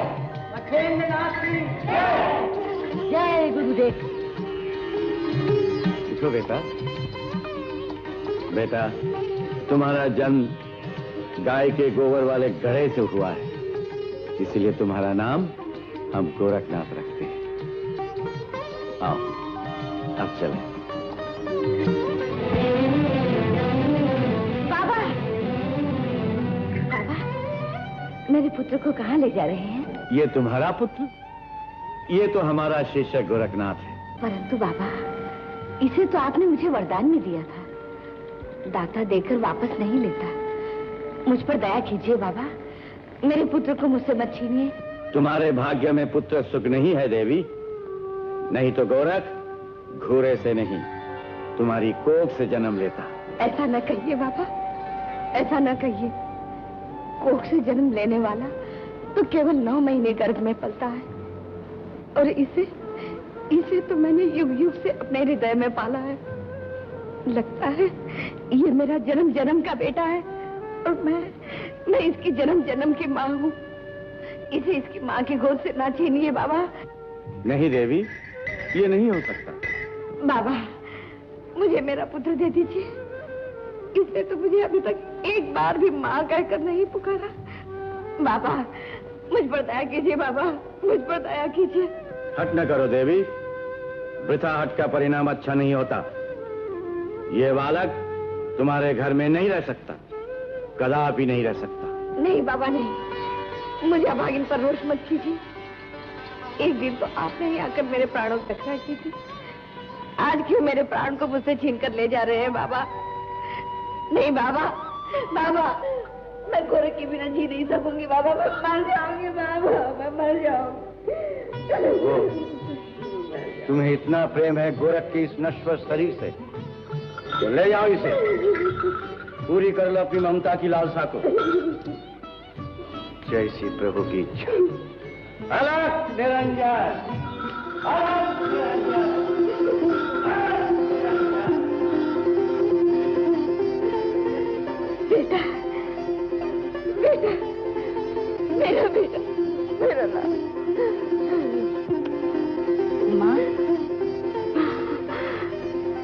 [SPEAKER 5] मच्छिंद्रनाथ की
[SPEAKER 6] जय गुरुदेव।
[SPEAKER 8] उठो बेटा। बेटा, तुम्हारा जन्म गाय के गोबर वाले घड़े से हुआ है, इसलिए तुम्हारा नाम हम गोरखनाथ रखते हैं। आओ, अब चलें।
[SPEAKER 6] मेरे पुत्र को कहाँ ले जा रहे हैं?
[SPEAKER 8] ये तुम्हारा पुत्र? ये तो हमारा शिष्य गोरखनाथ है।
[SPEAKER 6] परंतु बाबा, इसे तो आपने मुझे वरदान में दिया था, दाता देकर वापस नहीं लेता। मुझ पर दया कीजिए बाबा, मेरे पुत्र को मुझसे मत छीनिए।
[SPEAKER 8] तुम्हारे भाग्य में पुत्र सुख नहीं है देवी, नहीं तो गोरख घूरे से नहीं, तुम्हारी कोख से जन्म लेता।
[SPEAKER 6] ऐसा न कहिए बाबा, ऐसा न कहिए। कोख से जन्म लेने वाला तो केवल 9 महीने गर्भ में पलता है, और इसे तो मैंने युग युग से अपने हृदय में पाला है। लगता है ये मेरा जन्म जन्म का बेटा है, और मैं इसकी जन्म जन्म की माँ हूँ। इसे इसकी माँ की गोद से ना छीनिए बाबा।
[SPEAKER 8] नहीं देवी, ये नहीं हो सकता।
[SPEAKER 6] बाबा, मुझे मेरा पुत्र दे दीजिए। इसने तो मुझे अभी तक एक बार भी माँ कहकर नहीं पुकारा। बाबा, मुझ पर दया कीजिए बाबा, मुझ पर दया कीजिए।
[SPEAKER 8] हट न करो देवी, वृथा हट का परिणाम अच्छा नहीं होता। ये बालक तुम्हारे घर में नहीं रह सकता, कदापि नहीं रह सकता।
[SPEAKER 6] नहीं बाबा नहीं, मुझे अभागिन पर रोष मत कीजिए। एक दिन तो आपने ही आकर मेरे प्राणों की रक्षा की थी, आज क्यों मेरे प्राण को मुझसे छीन कर ले जा रहे हैं बाबा? नहीं बाबा, बाबा, मैं गोरख के बिना जी नहीं सकूंगी बाबा, मैं मर जाऊंगी बाबा, मैं मर जाऊंगी।
[SPEAKER 8] तुम्हें इतना प्रेम है गोरख के इस नश्वर शरीर से, तो ले जाओ इसे, पूरी कर लो अपनी ममता की लालसा को। जैसी प्रभु की इच्छा। अलग निरंजन, अलग निरंजन।
[SPEAKER 6] बेटा, बेटा, मेरा बेटा, मेरा लाल। माँ,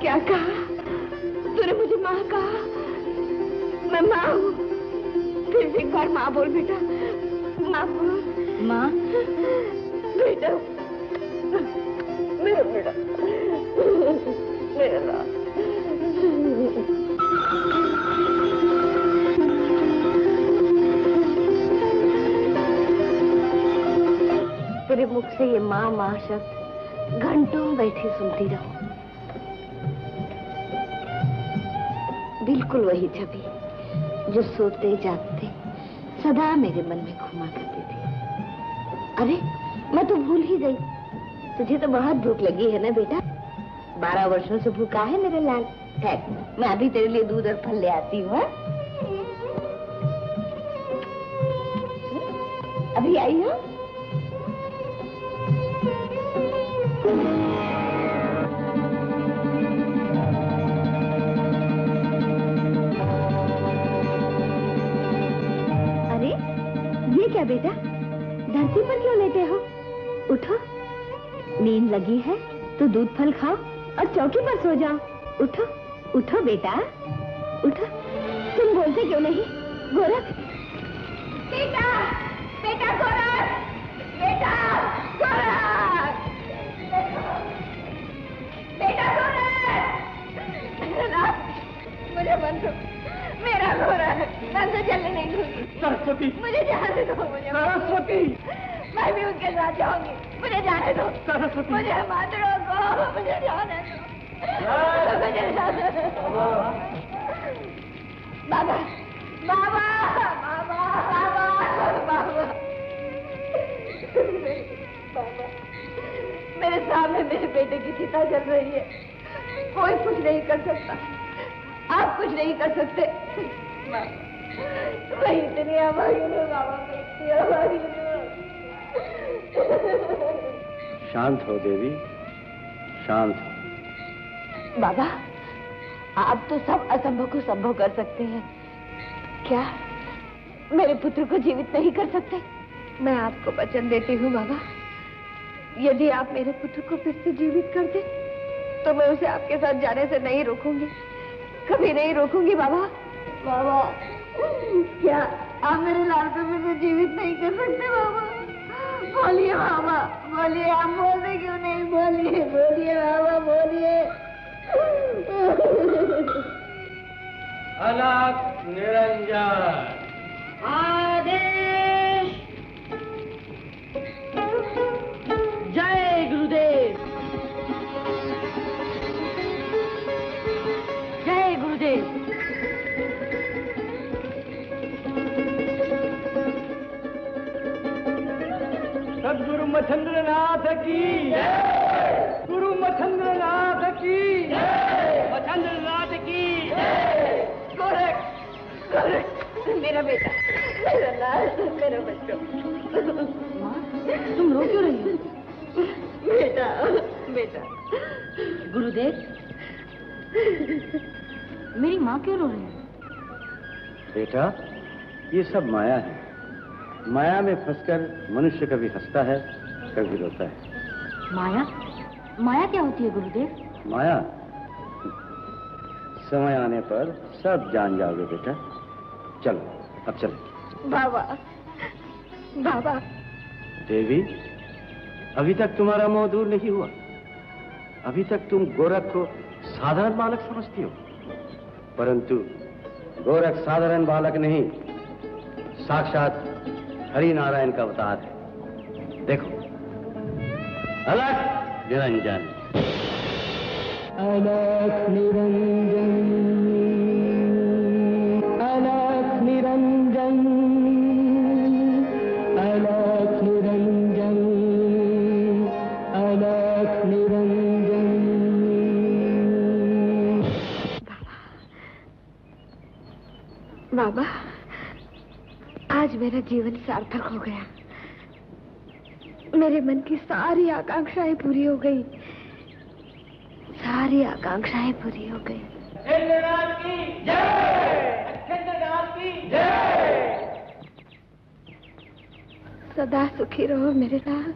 [SPEAKER 6] क्या कहा तूने? मुझे माँ कहा? मैं माँ हूँ। फिर से एक बार माँ बोल बेटा, माँ बोल। माँ, बेटा, मेरा बेटा, मेरा लाल। तेरे
[SPEAKER 11] मुख से ये माँ माँ शब्द घंटों बैठी सुनती रहूं। बिल्कुल वही छवि जो सोते जागते सदा मेरे मन में घुमा करती थी। अरे मैं तो भूल ही गई, तुझे तो बहुत भूख लगी है ना बेटा? 12 वर्षों से भूखा है मेरे लाल। ठहर, मैं अभी तेरे लिए दूध और फल ले आती हूँ। अभी आई हो?
[SPEAKER 6] अरे ये क्या बेटा, धरती पर क्यों लेटे हो? उठो, नींद लगी है तो दूध फल खाओ और चौकी पर सो जाओ। उठो उठो बेटा, उठो। तुम बोलते क्यों नहीं? गोरख,
[SPEAKER 11] बेटा, बेटा गोरख, बेटा गोरख, बेटा गोरख, मुझे बंद दो, मेरा गोरख, मैं तो चलने नहीं दूंगी।
[SPEAKER 5] सरस्वती,
[SPEAKER 11] मुझे जाने दो, मुझे
[SPEAKER 5] सरस्वती,
[SPEAKER 11] मैं भी उनके साथ जाऊंगी। मुझे जाने दो
[SPEAKER 5] सरस्वती,
[SPEAKER 11] मुझे मत रोको, मुझे जाने दो, मुझे जाने दो। बाबा, बाबा, बाबा, बाबा, बाबा, मेरे सामने मेरे बेटे की चिता जल रही है, कोई कुछ नहीं कर सकता, आप कुछ नहीं कर सकते। मैं इतनी अभागी हूँ बाबा, मैं इतनी अभागी हूँ।
[SPEAKER 8] शांत हो देवी, शांत हो।
[SPEAKER 11] बाबा, आप तो सब असंभव को संभव कर सकते हैं, क्या मेरे पुत्र को जीवित नहीं कर सकते? मैं आपको वचन देती हूँ बाबा, यदि आप मेरे पुत्र को फिर से जीवित कर दे तो मैं उसे आपके साथ जाने से नहीं रोकूंगी, कभी नहीं रोकूंगी बाबा। बाबा, क्या आप मेरे लाल को फिर से जीवित नहीं कर सकते बाबा? बोलिए बाबा, बोलिए, आप बोलते क्यों नहीं? बोलिए, बोलिए बाबा, बोलिए।
[SPEAKER 9] अलख निरंजन।
[SPEAKER 6] आदेश। जय गुरुदेव, जय गुरुदेव।
[SPEAKER 5] सद्गुरु मच्छिंद्रनाथ की जय, गुरु मच्छिंद्रनाथ की जय, मच्छिंद्रनाथ की जय।
[SPEAKER 11] गोरख, गोरख, मेरा बेटा, मेरा लाल, मेरा बच्चा।
[SPEAKER 6] तुम रो क्यों रही हो?
[SPEAKER 11] बेटा, बेटा।
[SPEAKER 6] गुरुदेव, मेरी माँ क्यों रो रही है?
[SPEAKER 8] बेटा, ये सब माया है। माया में फंसकर मनुष्य कभी हंसता है, कभी रोता है।
[SPEAKER 6] माया? माया क्या होती है गुरुदेव?
[SPEAKER 8] माया समय आने पर सब जान जाओगे बेटा। चलो, अब चलो।
[SPEAKER 11] बाबा, बाबा।
[SPEAKER 8] देवी, अभी तक तुम्हारा मोह दूर नहीं हुआ। अभी तक तुम गोरख को साधारण बालक समझती हो, परंतु गोरख साधारण बालक नहीं, साक्षात हरि नारायण का अवतार है। देखो, अलख निरंजन,
[SPEAKER 1] अलख निरंजन, अलख निरंजन, अलख निरंजन, अलख निरंजन।
[SPEAKER 11] बाबा, आज मेरा जीवन सार्थक हो गया। मेरे मन की सारी आकांक्षाएं पूरी हो गई, सारी आकांक्षाएं पूरी हो गई।
[SPEAKER 5] इंद्रनाथ की जय, इंद्रनाथ की जय।
[SPEAKER 11] सदा सुखी रहो मेरे लाल,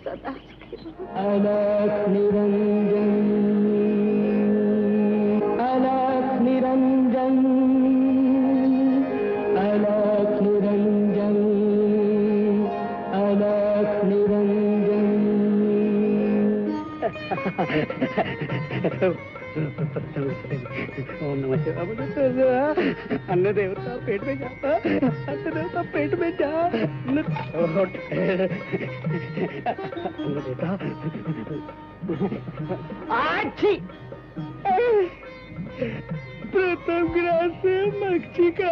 [SPEAKER 11] सदा सुखी रहो।
[SPEAKER 1] अलख निरंजन, अलख निरंजन, अलख निरंजन, अलख निरंजन।
[SPEAKER 5] ओम नमः शिवाय। अन्न देवता पेट में जाता, अन्न देवता पेट में जा, अन्न देवता। अच्छी प्रथम ग्रास से मच्छी का।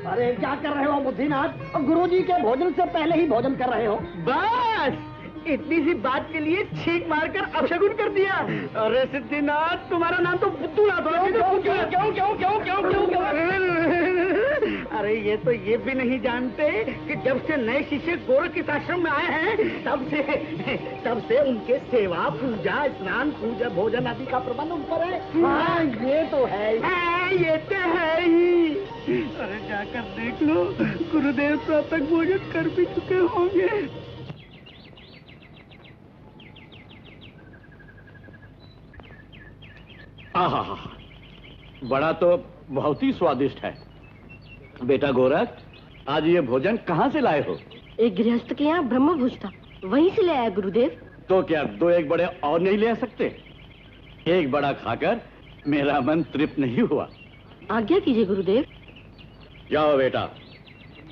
[SPEAKER 5] अरे क्या कर रहे हो बुद्धिनाथ? गुरुजी के भोजन से पहले ही भोजन कर रहे हो।
[SPEAKER 4] बस इतनी सी बात के लिए छींक मारकर अपशगुन कर दिया। अरे सिद्धिनाथ, तुम्हारा नाम तो बुद्धूनाथ है। क्यों? अरे ये तो ये भी नहीं जानते कि जब से नए शिष्य गोरख इस आश्रम में आए हैं तब से उनके सेवा, पूजा, स्नान, पूजा, भोजन आदि का प्रबंध उन पर है। हाँ, ये तो है। ये तो है ही। अरे जाकर देख लो, गुरुदेव तो अब तक भोजन कर भी चुके होंगे।
[SPEAKER 7] आहा, बड़ा तो बहुत ही स्वादिष्ट है। बेटा गोरख, आज ये भोजन कहाँ से लाए हो?
[SPEAKER 11] एक गृहस्थ के यहाँ ब्रह्मभोज था, वहीं से ले आया गुरुदेव।
[SPEAKER 7] तो क्या दो एक बड़े और नहीं ले सकते? एक बड़ा खाकर मेरा मन तृप्त नहीं हुआ।
[SPEAKER 11] आज्ञा कीजिए गुरुदेव।
[SPEAKER 7] जाओ बेटा,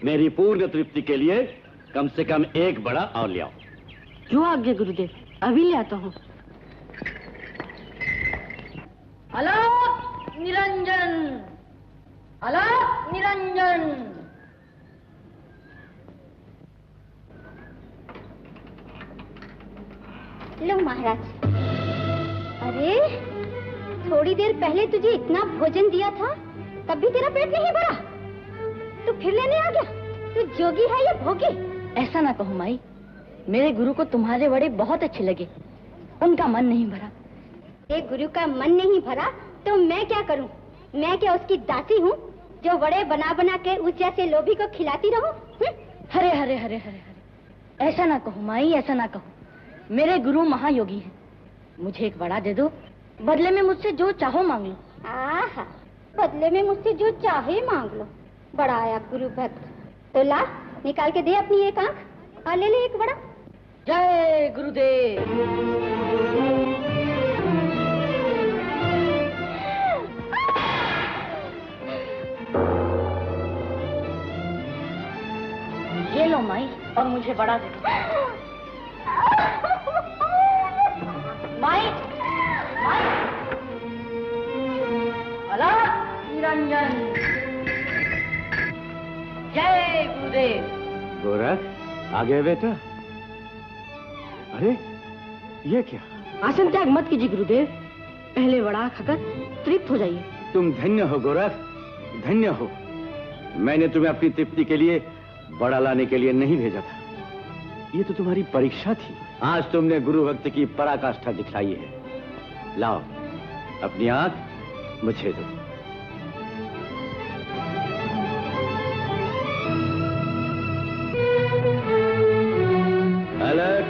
[SPEAKER 7] मेरी पूर्ण तृप्ति के लिए कम से कम एक बड़ा और ले आओ।
[SPEAKER 11] जो आज्ञा गुरुदेव, अभी ले आता हूँ।
[SPEAKER 12] अलग निरंजन, अलग निरंजन।
[SPEAKER 6] लो महाराज। अरे थोड़ी देर पहले तुझे इतना भोजन दिया था, तब भी तेरा पेट नहीं भरा, तू फिर लेने आ गया? तू जोगी है या भोगी?
[SPEAKER 11] ऐसा ना कहो माई, मेरे गुरु को तुम्हारे वड़े बहुत अच्छे लगे, उनका मन नहीं भरा।
[SPEAKER 6] एक गुरु का मन नहीं भरा तो मैं क्या करूं? मैं क्या उसकी दासी हूँ जो वड़े बना बना के उस जैसे लोभी को खिलाती रहूं?
[SPEAKER 11] हरे हरे हरे हरे हरे, ऐसा ना कहो माई, ऐसा ना कहो। मेरे गुरु महायोगी हैं, मुझे एक वड़ा दे दो, बदले में मुझसे जो चाहो मांग लो।
[SPEAKER 6] आहा, बदले में मुझसे जो चाहे मांग लो। बड़ा आया गुरु भक्त। तो ला, निकाल के दे अपनी एक आंख और ले ले एक वड़ा।
[SPEAKER 11] जय गुरुदेव। ये लो माई, और मुझे बड़ा दे दो। माई, माई। अलग निरंजन। जय गुरुदेव।
[SPEAKER 7] गोरख, आ गए बेटा? अरे ये क्या?
[SPEAKER 11] आसन त्याग मत कीजिए गुरुदेव, पहले वड़ा खाकर तृप्त हो जाइए।
[SPEAKER 7] तुम धन्य हो गोरख, धन्य हो। मैंने तुम्हें अपनी तृप्ति के लिए बड़ा लाने के लिए नहीं भेजा था, ये तो तुम्हारी परीक्षा थी। आज तुमने गुरु भक्त की पराकाष्ठा दिखाई है। लाओ अपनी आंख मुझे दो। अलग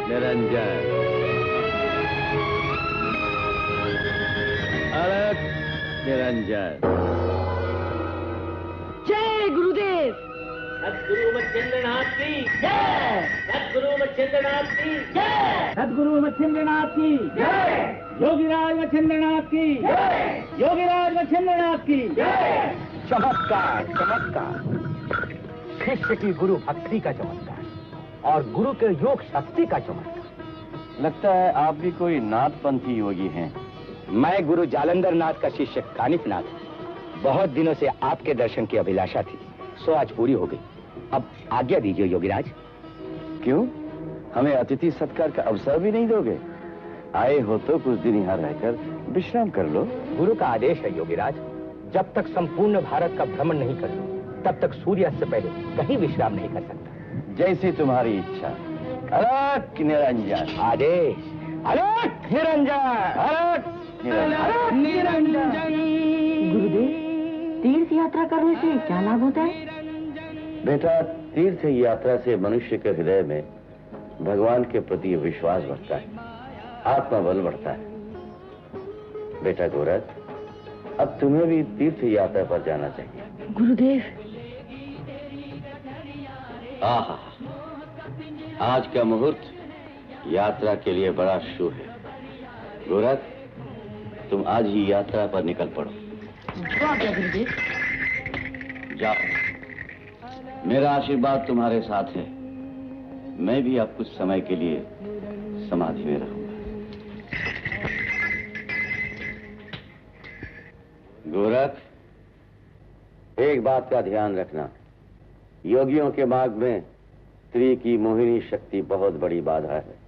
[SPEAKER 7] निरंजन, अलग निरंजन।
[SPEAKER 11] जय गुरुदेव।
[SPEAKER 10] सद्गुरु मच्छिंद्रनाथ की जय, सद्गुरु मच्छिंद्रनाथ की जय,
[SPEAKER 5] सद्गुरु मच्छिंद्रनाथ की जय, योगीराज मच्छिंद्रनाथ की जय, योगीराज मच्छिंद्रनाथ की जय। चमत्कार, चमत्कार। शिष्य की गुरु भक्ति का चमत्कार और गुरु के योग शक्ति का चमत्कार।
[SPEAKER 8] लगता है आप भी कोई नाथपंथी योगी हैं।
[SPEAKER 13] मैं गुरु जालंधर नाथ का शिष्य कानिफ नाथ। बहुत दिनों से आपके दर्शन की अभिलाषा थी, सो आज पूरी हो गई। अब आज्ञा दीजिए योगीराज।
[SPEAKER 8] क्यों, हमें अतिथि सत्कार का अवसर भी नहीं दोगे? आए हो तो कुछ दिन यहाँ रहकर विश्राम कर लो।
[SPEAKER 13] गुरु का आदेश है योगीराज, जब तक संपूर्ण भारत का भ्रमण नहीं कर लो तब तक सूर्यास्त से पहले कहीं विश्राम नहीं कर सकता।
[SPEAKER 8] जैसी तुम्हारी इच्छा। अलग निरंजन।
[SPEAKER 13] आदेश। अलग निरंजन, अलग
[SPEAKER 11] निरंजन। गुरुदेव, तीर्थ यात्रा करने से क्या लाभ होता है?
[SPEAKER 8] बेटा, तीर्थ यात्रा से मनुष्य के हृदय में भगवान के प्रति विश्वास बढ़ता है, आत्मबल बढ़ता है। बेटा गोरख, अब तुम्हें भी तीर्थ यात्रा पर जाना चाहिए।
[SPEAKER 11] गुरुदेव।
[SPEAKER 8] आहा, आज का मुहूर्त यात्रा के लिए बड़ा शुभ है। गोरख, तुम आज ही यात्रा पर निकल पड़ो। जाओ, मेरा आशीर्वाद तुम्हारे साथ है। मैं भी अब कुछ समय के लिए समाधि में रहूंगा। गोरख, एक बात का ध्यान रखना, योगियों के मार्ग में स्त्री की मोहिनी शक्ति बहुत बड़ी बाधा है।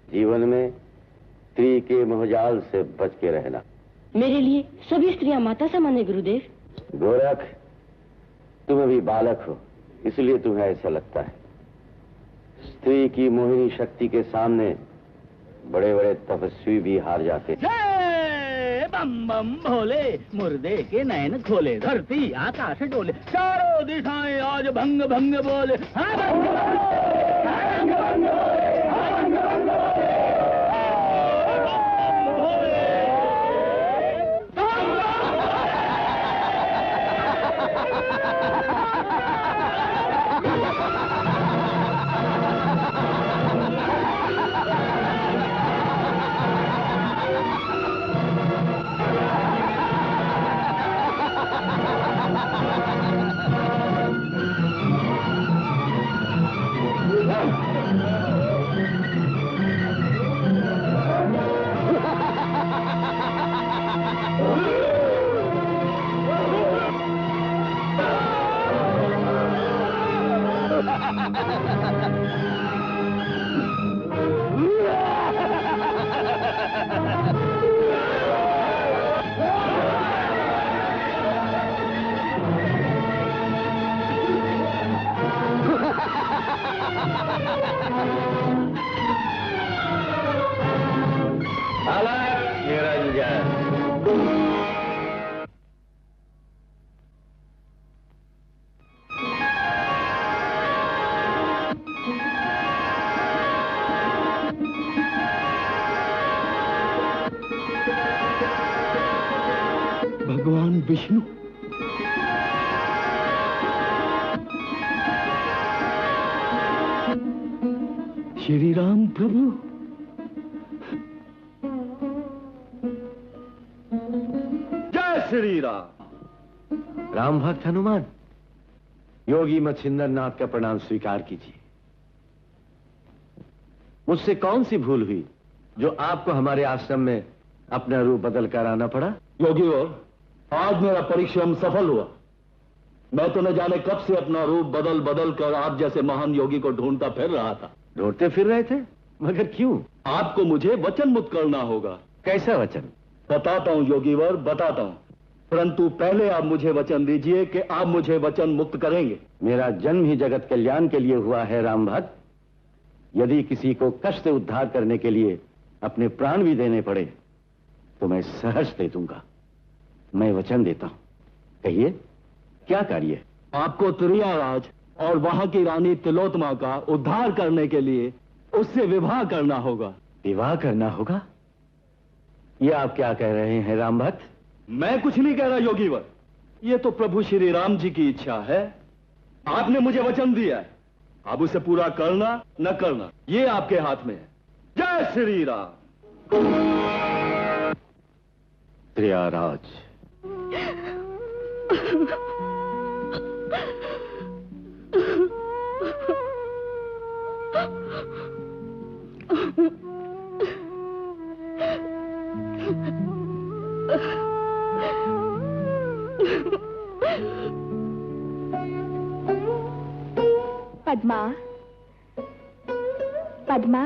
[SPEAKER 8] जीवन में स्त्री के मोहजाल से बच के रहना।
[SPEAKER 14] मेरे लिए सभी स्त्रियां माता समान है गुरुदेव।
[SPEAKER 8] गोरख, तुम अभी बालक हो, इसलिए तुम्हें ऐसा लगता है। स्त्री की मोहिनी शक्ति के सामने बड़े बड़े तपस्वी भी हार जाते।
[SPEAKER 10] बम बम भोले, मुर्दे के नयन खोले, धरती आकाश डोले, चारों दिशाएं आज भंग भंग बोले। हाँ भंग भंग
[SPEAKER 5] भगवान विष्णु, श्री राम प्रभु,
[SPEAKER 2] जय श्री राम।
[SPEAKER 8] राम भक्त हनुमान, योगी मच्छिंद्र नाथ का प्रणाम स्वीकार कीजिए। मुझसे कौन सी भूल हुई जो आपको हमारे आश्रम में अपना रूप बदल कर आना पड़ा?
[SPEAKER 2] योगी, आज मेरा परिश्रम सफल हुआ। मैं तो न जाने कब से अपना रूप बदल बदल कर आप जैसे महान योगी को ढूंढता फिर रहा था।
[SPEAKER 8] ढूंढते फिर रहे थे? मगर क्यों?
[SPEAKER 2] आपको मुझे वचन मुक्त करना होगा।
[SPEAKER 8] कैसा वचन?
[SPEAKER 2] बताता हूं योगीवर, बताता हूं, परंतु पहले आप मुझे वचन दीजिए कि आप मुझे वचन मुक्त करेंगे।
[SPEAKER 8] मेरा जन्म ही जगत कल्याण के लिए हुआ है राम भक्त। यदि किसी को कष्ट से उद्धार करने के लिए अपने प्राण भी देने पड़े तो मैं सहर्ष दे दूंगा। मैं वचन देता हूं, कहिए क्या कार्य है?
[SPEAKER 2] आपको त्रियाराज और वहां की रानी तिलोत्तमा का उद्धार करने के लिए उससे विवाह करना होगा।
[SPEAKER 8] विवाह करना होगा? ये आप क्या कह रहे हैं राम भक्त?
[SPEAKER 2] मैं कुछ नहीं कह रहा योगीवर, ये तो प्रभु श्री राम जी की इच्छा है। आपने मुझे वचन दिया है, अब उसे पूरा करना न करना ये आपके हाथ में है। जय श्री राम।
[SPEAKER 8] त्रियाराज,
[SPEAKER 3] पद्मा, पद्मा,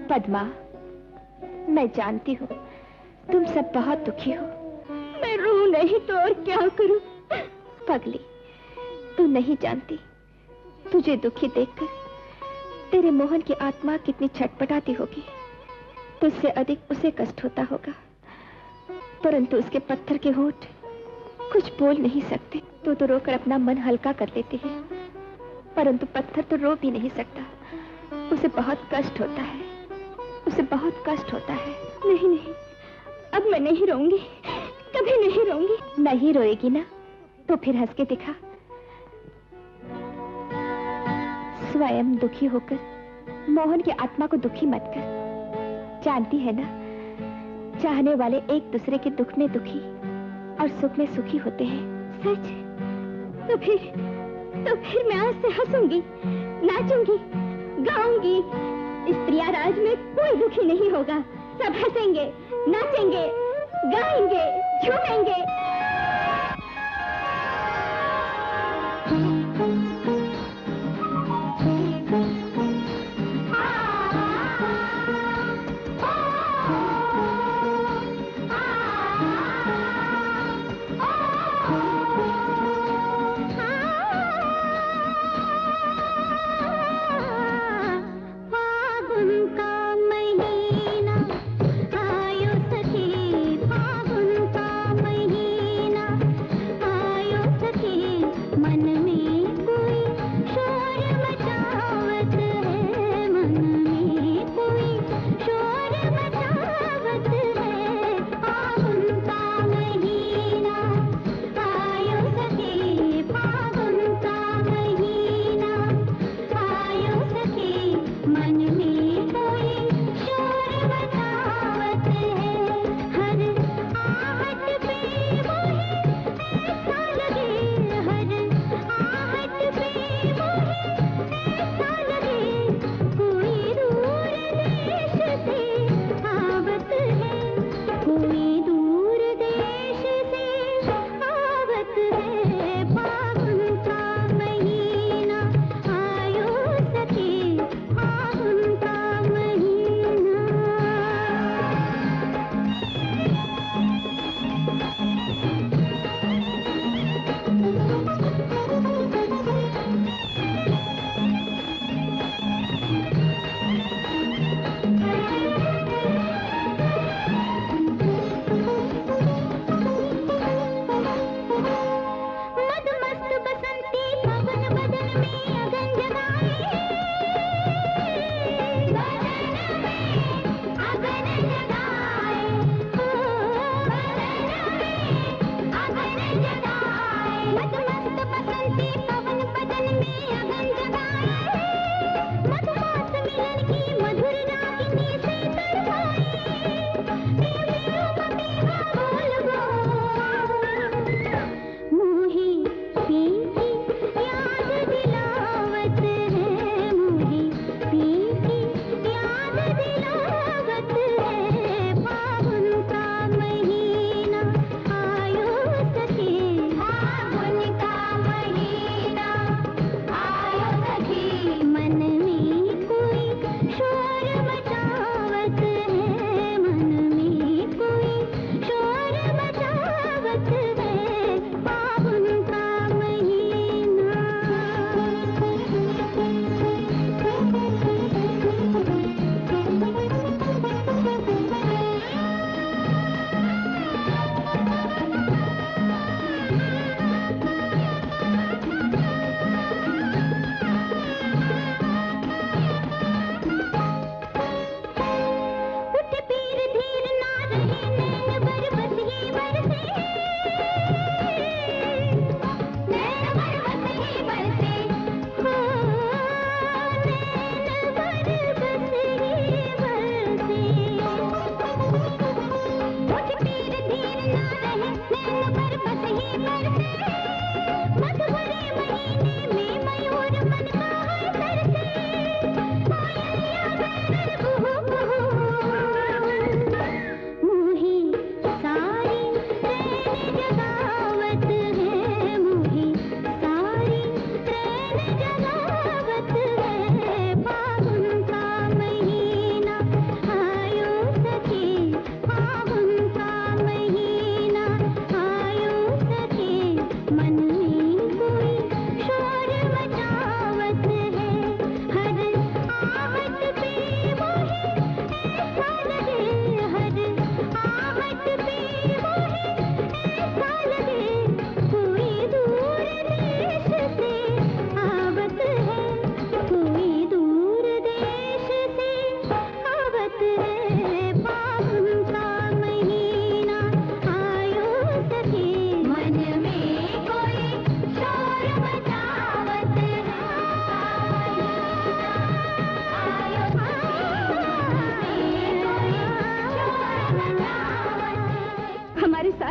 [SPEAKER 3] पद्मा, मैं जानती हूँ तुम सब बहुत दुखी हो।
[SPEAKER 6] मैं रू नहीं तो और क्या करूं?
[SPEAKER 3] पगली, तू नहीं जानती, तुझे दुखी देखकर तेरे मोहन की आत्मा कितनी छटपटाती होगी। तुझसे अधिक उसे कष्ट होता होगा, परंतु उसके पत्थर के होंठ कुछ बोल नहीं सकते। तू तो रोकर अपना मन हल्का कर लेती है, परंतु पत्थर तो रो भी नहीं सकता। उसे बहुत कष्ट होता है, उसे बहुत कष्ट होता है।
[SPEAKER 6] नहीं नहीं, अब मैं नहीं रोऊंगी, कभी नहीं रोऊंगी।
[SPEAKER 3] नहीं रोएगी ना तो फिर हंस के दिखा। स्वयं दुखी होकर मोहन की आत्मा को दुखी मत कर। जानती है ना, चाहने वाले एक दूसरे के दुख में दुखी और सुख में सुखी होते हैं।
[SPEAKER 6] सच? तो फिर मैं आज से हंसूंगी, नाचूंगी, गाऊंगी। इस प्रिया राज में कोई दुखी नहीं होगा। सब हंसेंगे, नाचेंगे, गाएंगे, झूमेंगे।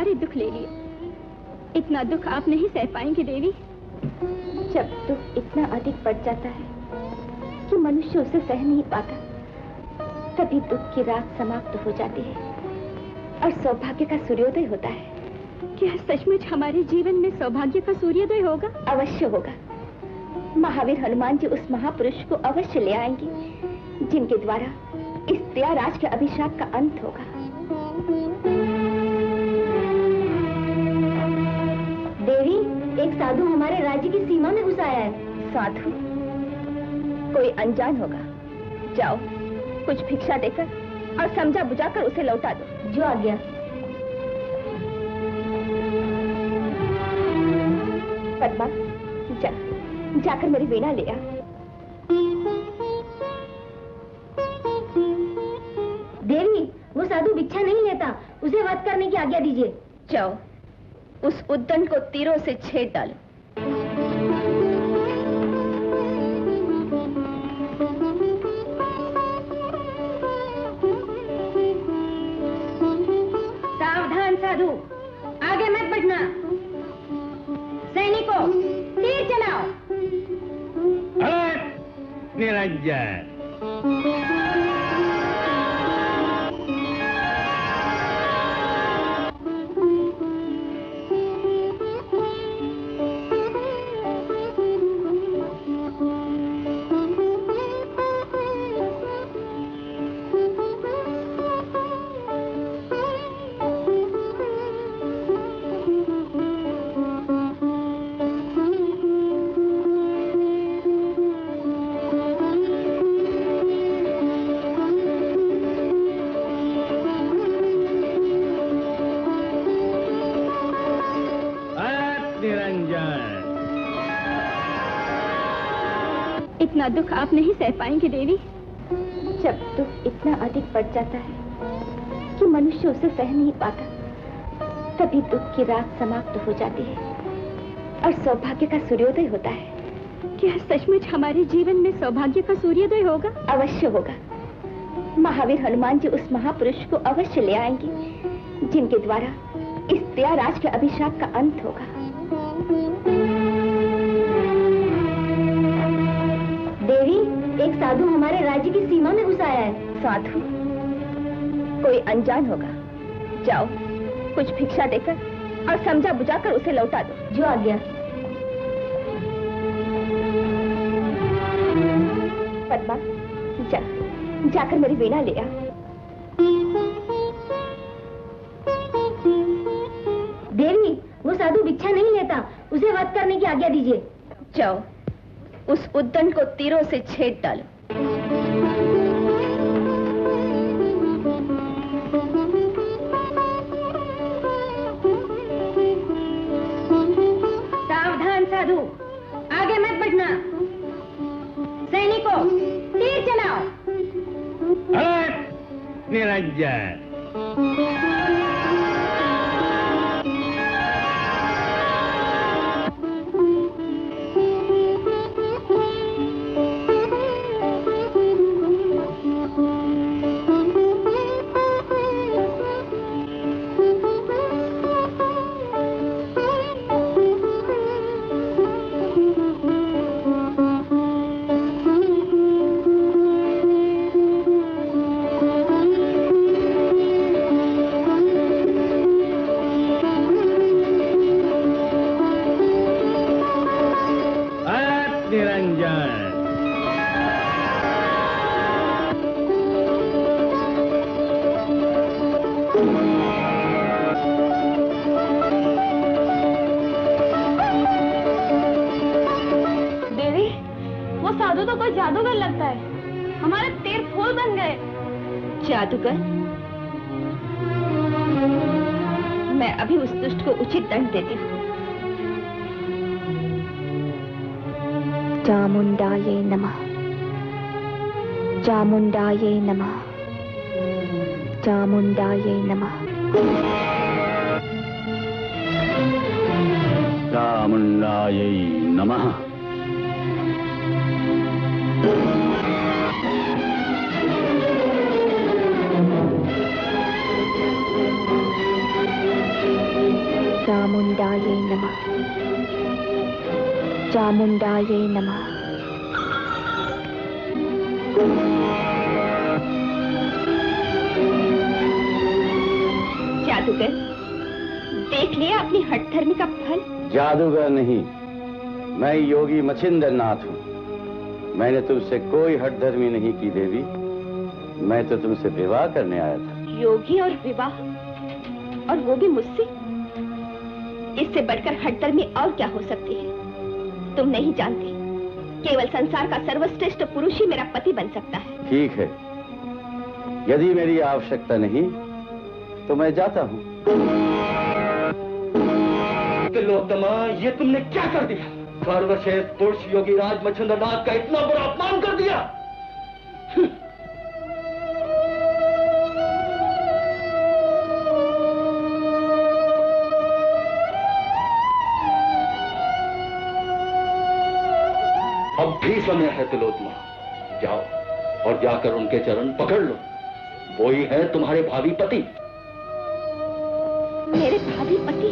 [SPEAKER 3] सारे दुख ले लिए। इतना दुख आप नहीं सह पाएंगे देवी।
[SPEAKER 11] जब दुख इतना अधिक बढ़ जाता है कि मनुष्य उसे सह नहीं पाता, तभी दुख की रात समाप्त हो जाती है और सौभाग्य का सूर्योदय होता है।
[SPEAKER 3] क्या सचमुच हमारे जीवन में सौभाग्य का सूर्योदय होगा?
[SPEAKER 11] अवश्य होगा। महावीर हनुमान जी उस महापुरुष को अवश्य ले आएंगे जिनके द्वारा इस त्रियाराज के अभिशाप का अंत होगा।
[SPEAKER 6] देवी, एक साधु हमारे राज्य की सीमा में घुस आया है।
[SPEAKER 11] साधु? कोई अनजान होगा। जाओ, कुछ भिक्षा देकर और समझा बुझाकर उसे लौटा दो।
[SPEAKER 6] जो आज्ञा।
[SPEAKER 11] पद्मा, जाकर मेरी वीणा ले आ।
[SPEAKER 6] देवी, वो साधु भिक्षा नहीं लेता, उसे वध करने की आज्ञा दीजिए।
[SPEAKER 11] जाओ, उस उद्दंड को तीरों से छेद डालो।
[SPEAKER 6] सावधान साधु, आगे मत बढ़ना। सैनिकों, तीर चलाओ।
[SPEAKER 10] निरंजन।
[SPEAKER 3] इतना दुख आप नहीं सह पाएंगे देवी।
[SPEAKER 11] जब दुख इतना अधिक बढ़ जाता है कि मनुष्य उसे सह नहीं पाता, तभी दुख की रात समाप्त हो जाती है और सौभाग्य का सूर्योदय होता है।
[SPEAKER 3] क्या सचमुच हमारे जीवन में सौभाग्य का सूर्योदय होगा?
[SPEAKER 11] अवश्य होगा। महावीर हनुमान जी उस महापुरुष को अवश्य ले आएंगे जिनके द्वारा इस त्रियाराज के अभिशाप का अंत होगा।
[SPEAKER 6] देवी, एक साधु हमारे राज्य की सीमा में घुस आया है।
[SPEAKER 11] साधु? कोई अनजान होगा। जाओ, कुछ भिक्षा देकर और समझा बुझाकर उसे लौटा दो।
[SPEAKER 6] जो आज्ञा।
[SPEAKER 11] पद्मा, जाकर मेरी वीणा ले आ।
[SPEAKER 6] देवी, वो साधु भिक्षा नहीं लेता, उसे वध करने की आज्ञा दीजिए।
[SPEAKER 11] जाओ, उस उद्दंड को तीरों से छेद डालो।
[SPEAKER 6] सावधान साधु, आगे मत बढ़ना। सैनिकों, तीर चलाओ।
[SPEAKER 10] निरंजन।
[SPEAKER 3] जादूगर लगता है। हमारे तीर फूल बन गए।
[SPEAKER 11] जादूगर? मैं अभी उस दुष्ट को उचित दंड देती हूँ। चामुंडाये नमः, चामुंडाये नमः, चामुंडाये नमः।
[SPEAKER 7] चामुंडाये नमः।
[SPEAKER 3] चामुंडाये नमः। जादूगर, देख लिया अपनी हठधर्मी का फल?
[SPEAKER 8] जादूगर नहीं, मैं योगी मछिंद्र नाथ हूँ। मैंने तुमसे कोई हठधर्मी नहीं की देवी, मैं तो तुमसे विवाह करने आया था।
[SPEAKER 3] योगी और विवाह, और वो भी मुझसे? इससे बढ़कर हठधर्मी और क्या हो सकती है? तुम नहीं जानते, केवल संसार का सर्वश्रेष्ठ पुरुष ही मेरा पति बन सकता है।
[SPEAKER 8] ठीक है, यदि मेरी आवश्यकता नहीं तो मैं जाता हूँ।
[SPEAKER 2] तिलोत्तमा, ये तुमने क्या कर दिया? सर्वश्रेष्ठ पुरुष योगी राज मच्छिंद्र नाथ का इतना बड़ा अपमान कर दिया। अब भी समय है तिलोत्तमा, जाओ और जाकर उनके चरण पकड़ लो। वो ही है तुम्हारे भावी पति।
[SPEAKER 3] मेरे भावी पति?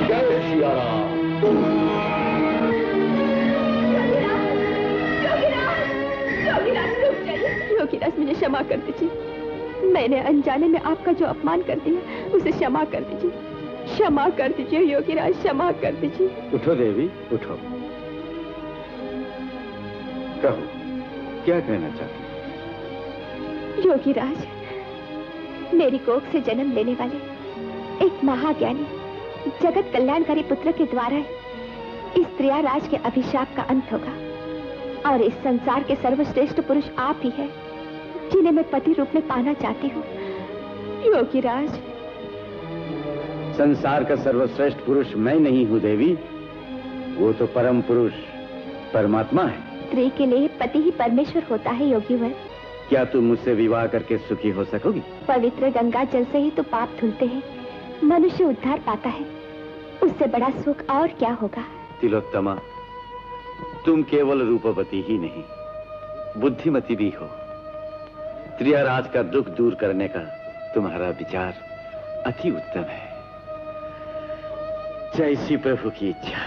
[SPEAKER 2] जय सिया राम।
[SPEAKER 3] योगीराज, मुझे क्षमा कर दीजिए। मैंने अनजाने में आपका जो अपमान कर दिया, उसे क्षमा कर दीजिए। क्षमा कर दीजिए योगीराज, क्षमा कर दीजिए।
[SPEAKER 8] उठो देवी, उठो। कहो, क्या कहना चाहती?
[SPEAKER 3] योगीराज, मेरी कोख से जन्म लेने वाले एक महाज्ञानी जगत कल्याणकारी पुत्र के द्वारा इस त्रिया राज के अभिशाप का अंत होगा, और इस संसार के सर्वश्रेष्ठ पुरुष आप ही हैं, जिन्हें मैं पति रूप में पाना चाहती हूँ। योगीराज,
[SPEAKER 8] संसार का सर्वश्रेष्ठ पुरुष मैं नहीं हूँ देवी, वो तो परम पुरुष परमात्मा है।
[SPEAKER 3] स्त्री के लिए पति ही परमेश्वर होता है योगीवर।
[SPEAKER 8] क्या तुम मुझसे विवाह करके सुखी हो सकोगी?
[SPEAKER 3] पवित्र गंगा जल से ही तो पाप धुलते हैं, मनुष्य उद्धार पाता है। उससे बड़ा सुख और क्या होगा?
[SPEAKER 8] तिलोत्तमा, तुम केवल रूपवती ही नहीं, बुद्धिमती भी हो। त्रियाराज का दुख दूर करने का तुम्हारा विचार अति उत्तम है। जैसी प्रभु की इच्छा।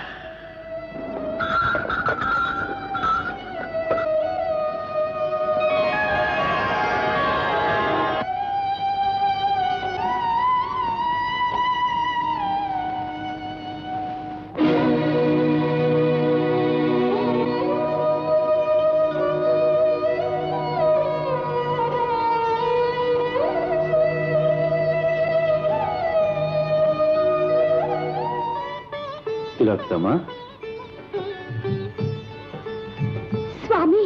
[SPEAKER 8] तिलोत्तमा,
[SPEAKER 3] स्वामी।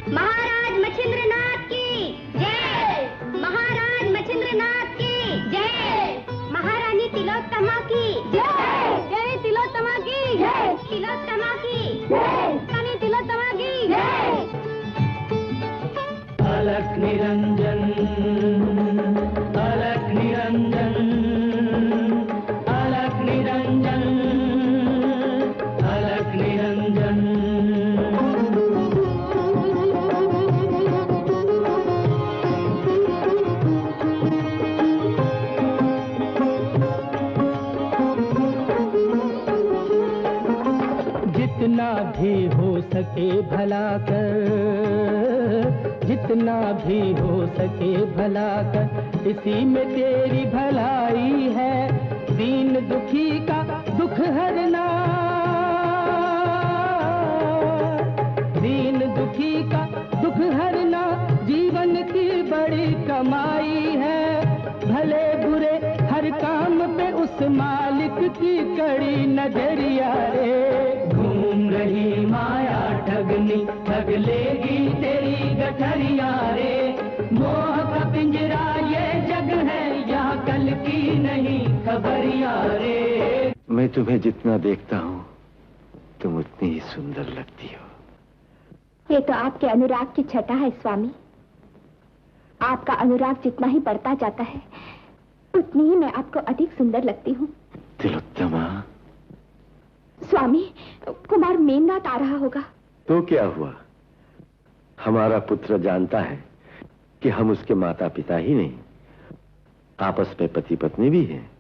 [SPEAKER 6] महाराज मच्छिंद्रनाथ की जय। महाराज मच्छिंद्रनाथ की जय। महारानी तिलोत्तमा की जय। जय तिलोत्तमा की जय। तिलोत्तमा की जय। रानी तिलोत्तमा की जय।
[SPEAKER 1] अलख निरंजन, अलख निरंजन, अलख निरंजन, अलख निरंजन। जितना भी हो सके भला कर, जितना भी हो सके भला कर, इसी में तेरी भलाई है। दीन दुखी का दुख हरना, दीन दुखी का दुख हरना जीवन की बड़ी कमाई है। भले बुरे हर काम पे उस मालिक की कड़ी नजरिया रे। घूम रही माया ठगनी, ठग लेगी तेरी गठरिया रे। मोह का पिंजरा ये जग है, यहाँ कल की नहीं खबरिया रे।
[SPEAKER 8] मैं तुम्हें जितना देखता हूँ तुम उतनी ही सुंदर लगती हो।
[SPEAKER 3] ये तो आपके अनुराग की छटा है स्वामी। आपका अनुराग जितना ही बढ़ता जाता है, उतनी ही मैं आपको अधिक सुंदर लगती हूँ।
[SPEAKER 8] तिलोत्तमा।
[SPEAKER 3] स्वामी, कुमार मेघनाथ आ रहा होगा।
[SPEAKER 8] तो क्या हुआ? हमारा पुत्र जानता है कि हम उसके माता पिता ही नहीं, आपस में पति पत्नी भी हैं।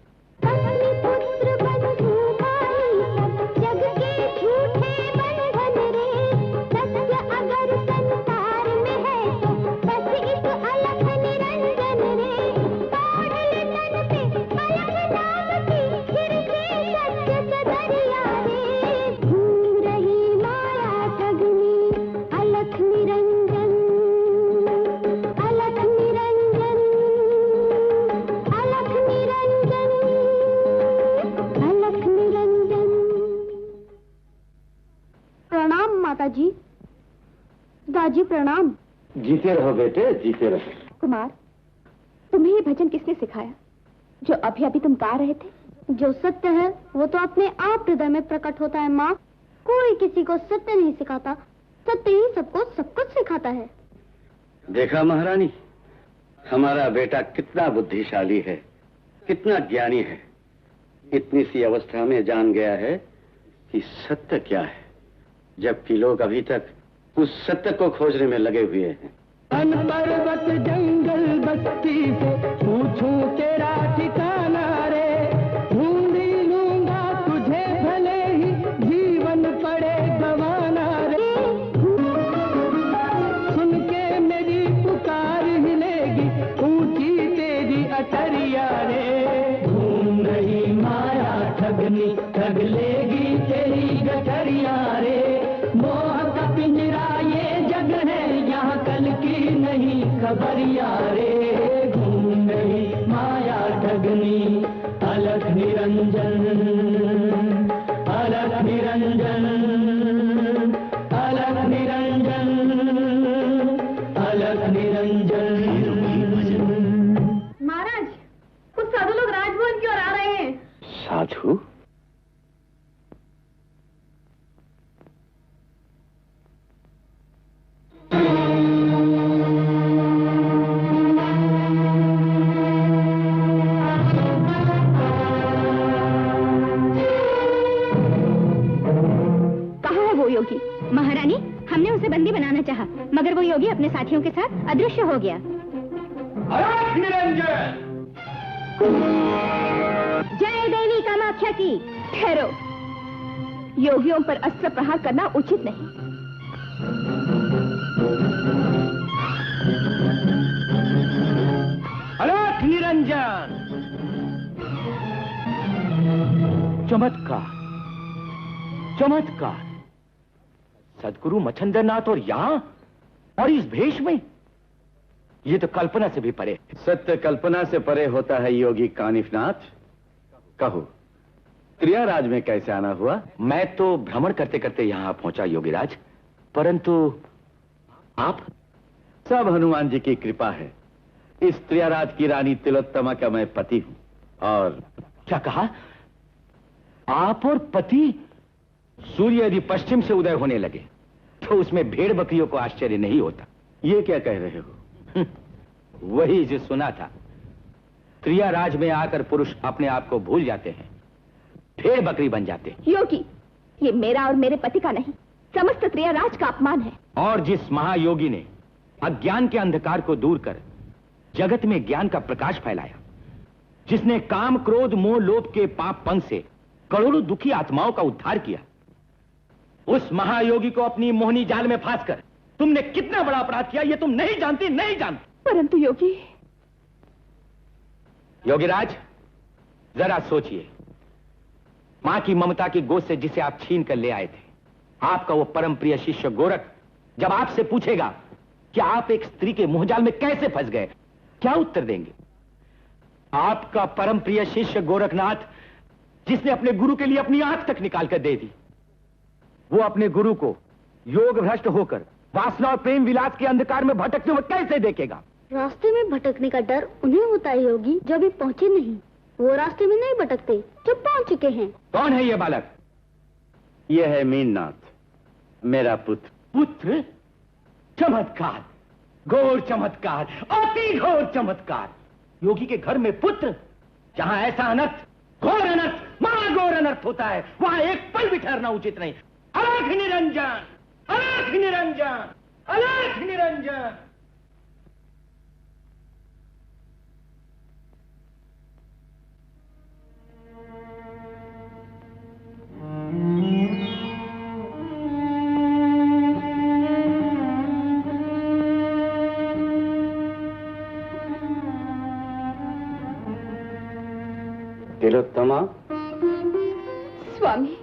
[SPEAKER 3] दादाजी, दादी प्रणाम।
[SPEAKER 8] जीते रहो बेटे, जीते रहो।
[SPEAKER 3] कुमार, तुम्हें ये भजन किसने सिखाया जो अभी अभी तुम गा रहे थे? जो सत्य है वो तो अपने आप हृदय में प्रकट होता है माँ। कोई किसी को सत्य नहीं सिखाता, सत्य ही सबको सब कुछ सिखाता है।
[SPEAKER 8] देखा महारानी, हमारा बेटा कितना बुद्धिशाली है, कितना ज्ञानी है। इतनी सी अवस्था में जान गया है कि सत्य क्या है, जबकि लोग अभी तक उस सत्य को खोजने में लगे हुए हैं।
[SPEAKER 1] पर्वत जंगल बस्ती से पूछूं तेरा ठिकाना रे, ढूंढ लूंगा तुझे भले ही जीवन पड़े गवाना रे। सुन के मेरी पुकार हिलेगी ऊंची तेरी अटरिया रे। घूम रही माया ठगनी ठग लेगी तेरी गठरिया रे। मोह का पिंजरा ये जग है, यहाँ कल की नहीं खबरिया रे। घूम रही माया ठगनी अलख निरंजन, अलख निरंजन, अलख निरंजन, अलख निरंजन।
[SPEAKER 11] महाराज, कुछ साधु लोग राजभवन की ओर आ रहे हैं।
[SPEAKER 8] साधु?
[SPEAKER 6] योगी? महारानी, हमने उसे बंदी बनाना चाहा, मगर वो योगी अपने साथियों के साथ अदृश्य हो गया। जय देवी कामाख्या की।
[SPEAKER 3] ठहरो, योगियों पर अस्त्र प्रहार करना उचित नहीं।
[SPEAKER 13] अलख निरंजन। चमत्कार, चमत्कार। सदगुरु मच्छंदरनाथ और यहाँ और इस भेष में, ये तो कल्पना से भी परे।
[SPEAKER 8] सत्य कल्पना से परे होता है योगी कानिफनाथ। कहो, त्रियाराज में कैसे आना हुआ?
[SPEAKER 13] मैं तो भ्रमण करते करते यहाँ पहुंचा योगीराज, परंतु आप?
[SPEAKER 8] सब हनुमान जी की कृपा है। इस त्रियाराज की रानी तिलोत्तमा का मैं पति हूं। और
[SPEAKER 13] क्या कहा? आप और पति? सूर्य यदि पश्चिम से उदय होने लगे तो उसमें भेड़ बकरियों को आश्चर्य नहीं होता।
[SPEAKER 8] ये क्या कह रहे हो?
[SPEAKER 13] वही जो सुना था। त्रियाराज में आकर पुरुष अपने आप को भूल जाते हैं, भेड़ बकरी बन जाते हैं।
[SPEAKER 3] योगी, ये मेरा और मेरे पति का नहीं, समस्त त्रियाराज का अपमान है।
[SPEAKER 13] और जिस महायोगी ने अज्ञान के अंधकार को दूर कर जगत में ज्ञान का प्रकाश फैलाया, जिसने काम क्रोध मोह लोभ के पाप पंख से करोड़ों दुखी आत्माओं का उद्धार किया, उस महायोगी को अपनी मोहनी जाल में फांसकर तुमने कितना बड़ा अपराध किया, ये तुम नहीं जानती, नहीं जानती।
[SPEAKER 3] परंतु योगी।
[SPEAKER 13] योगीराज, जरा सोचिए, मां की ममता की गोद से जिसे आप छीन कर ले आए थे, आपका वो परम प्रिय शिष्य गोरख जब आपसे पूछेगा कि आप एक स्त्री के मुंहजाल में कैसे फंस गए, क्या उत्तर देंगे? आपका परम प्रिय शिष्य गोरखनाथ, जिसने अपने गुरु के लिए अपनी आंख तक निकाल कर दे दी, वो अपने गुरु को योग भ्रष्ट होकर वासना और प्रेम विलास के अंधकार में भटकते हुए कैसे देखेगा?
[SPEAKER 6] रास्ते में भटकने का डर उन्हें होता है योगी, जो अभी पहुंचे नहीं। वो रास्ते में नहीं भटकते जो पहुंच चुके हैं।
[SPEAKER 13] कौन है ये बालक?
[SPEAKER 8] ये है मीननाथ, मेरा पुत्र।
[SPEAKER 13] पुत्र? चमत्कार, घोर चमत्कार, अति घोर चमत्कार। योगी के घर में पुत्र? जहां ऐसा अनर्थ, घोर अनर्थ, महाघोर अनर्थ होता है, वहां एक पल भी ठहरना उचित नहीं। अलख निरंजन, अलख निरंजन, अलख निरंजन।
[SPEAKER 8] तिलोत्तमा,
[SPEAKER 3] स्वामी,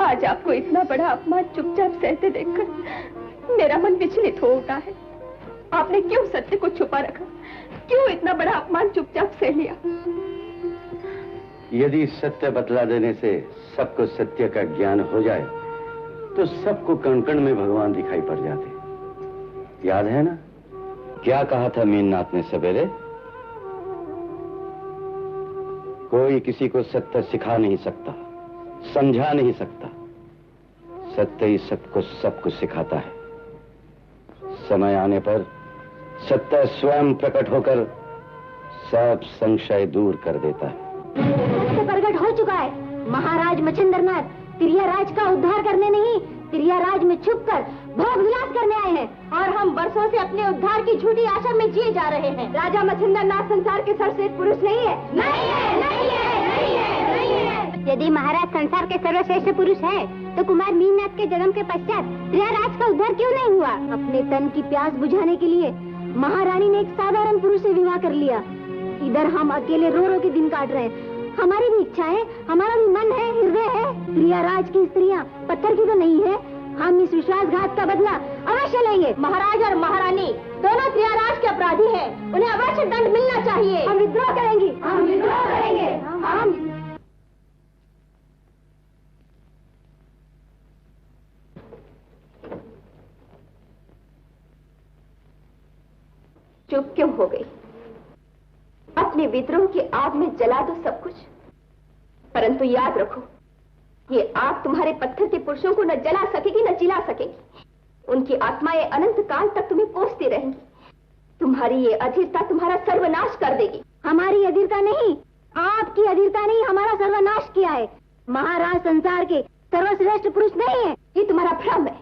[SPEAKER 3] आज आपको इतना बड़ा अपमान चुपचाप सहते देखकर मेरा मन विचलित हो उठा है। आपने क्यों सत्य को छुपा रखा? क्यों इतना बड़ा अपमान चुपचाप सह लिया?
[SPEAKER 8] यदि सत्य बतला देने से सबको सत्य का ज्ञान हो जाए तो सबको कण कण में भगवान दिखाई पड़ जाते। याद है ना क्या कहा था मीननाथ ने सवेरे? कोई किसी को सत्य सिखा नहीं सकता, समझा नहीं सकता। सत्य ही सबको सब कुछ सिखाता है। समय आने पर सत्य स्वयं प्रकट होकर सब संशय दूर कर देता है।
[SPEAKER 6] सत्य प्रकट हो चुका है। महाराज मच्छिंद्रनाथ त्रियाराज का उद्धार करने नहीं, त्रियाराज में छुपकर भोग विलास करने आए हैं और हम वर्षों से अपने उद्धार की झूठी आशा में जिए जा रहे हैं। राजा मच्छिंद्रनाथ संसार के सर्वश्रेष्ठ पुरुष नहीं है। नहीं है, नहीं है, नहीं है, नहीं है। यदि महाराज संसार के सर्वश्रेष्ठ पुरुष है तो कुमार मीननाथ के जन्म के पश्चात त्रियाराज का उद्धार क्यों नहीं हुआ? अपने तन की प्यास बुझाने के लिए महारानी ने एक साधारण पुरुष से विवाह कर लिया। इधर हम अकेले रो रो के दिन काट रहे हैं। हमारी भी इच्छा है, हमारा भी मन है, हृदय है। त्रियाराज की स्त्रियां पत्थर की तो नहीं है। हम इस विश्वासघात का बदला अवश्य लेंगे। महाराज और महारानी दोनों त्रियाराज के अपराधी हैं। उन्हें अवश्य दंड मिलना चाहिए। हम विद्रोह करेंगे, हम विद्रोह करेंगे। हम
[SPEAKER 3] चुप क्यों हो गई? अपने विद्रोह की आग में जला दो सब कुछ, परंतु याद रखो ये आग तुम्हारे पत्थर के पुरुषों को न जला सकेगी न जिला सकेगी। उनकी आत्माएं अनंत काल तक तुम्हें कोसती रहेंगी। तुम्हारी ये अधीरता तुम्हारा सर्वनाश कर देगी।
[SPEAKER 6] हमारी अधीरता नहीं, आपकी अधीरता नहीं हमारा सर्वनाश किया है। महाराज संसार के सर्वश्रेष्ठ पुरुष नहीं है।
[SPEAKER 3] ये तुम्हारा भ्रम है।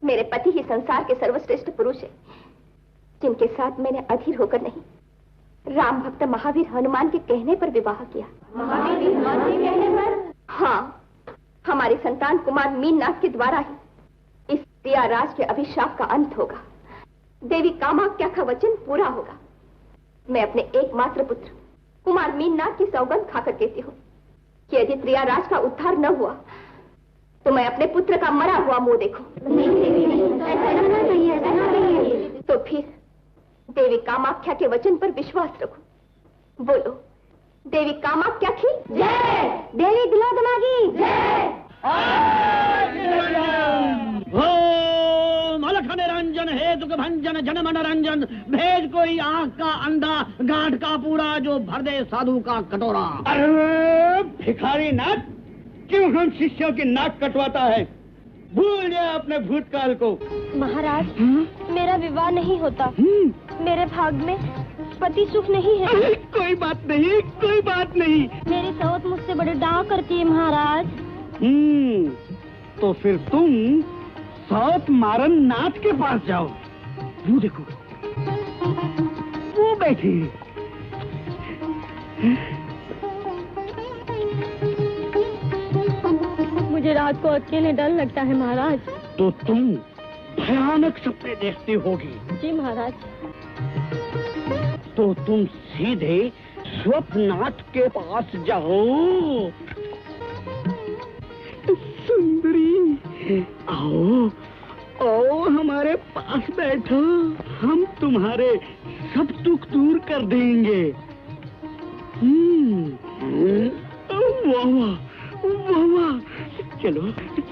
[SPEAKER 3] मेरे पति ही संसार के सर्वश्रेष्ठ पुरुष है, जिनके साथ मैंने अधीर होकर नहीं, राम भक्त महावीर हनुमान के कहने पर विवाह किया। महावीर हनुमान के कहने पर? हाँ, हमारी संतान कुमार मीननाथ के द्वारा ही इस त्रियाराज के अभिशाप का अंत होगा। देवी कामाख्या का वचन पूरा होगा। मैं अपने एकमात्र पुत्र कुमार मीननाथ की सौगंध खाकर कहती हूँ कि यदि त्रियाराज का उद्धार न हुआ तो मैं अपने पुत्र का मरा हुआ मुंह देखूं। तो फिर देवी कामाख्या के वचन पर विश्वास रखो। बोलो, देवी कामाख्या की जय,
[SPEAKER 6] देवी तिलोत्तमा की जय।
[SPEAKER 10] ओम अलख निरंजन हे दुख भंजन जन मन रंजन, भेज कोई आंख का अंधा गांठ का पूरा जो भर दे साधु का कटोरा।
[SPEAKER 4] अरे भिखारी नाथ, क्यों हम शिष्यों की नाक कटवाता है? भूल गया अपने भूतकाल को।
[SPEAKER 14] महाराज, मेरा विवाह नहीं होता। मेरे भाग में पति सुख नहीं है।
[SPEAKER 4] कोई बात नहीं, कोई बात नहीं।
[SPEAKER 14] मेरी सौत मुझसे बड़े डांव करती है महाराज।
[SPEAKER 4] तो फिर तुम सौत मारन नाथ के पास जाओ। वो देखो, वो बैठी।
[SPEAKER 14] मुझे रात को अकेले डर लगता है महाराज।
[SPEAKER 4] तो तुम भयानक सपने देखती होगी।
[SPEAKER 14] जी महाराज।
[SPEAKER 4] तो तुम सीधे स्वप्नाथ के पास जाओ। सुंदरी, आओ आओ हमारे पास बैठो। हम तुम्हारे सब दुख दूर कर देंगे। वाह वाह वाह, चलो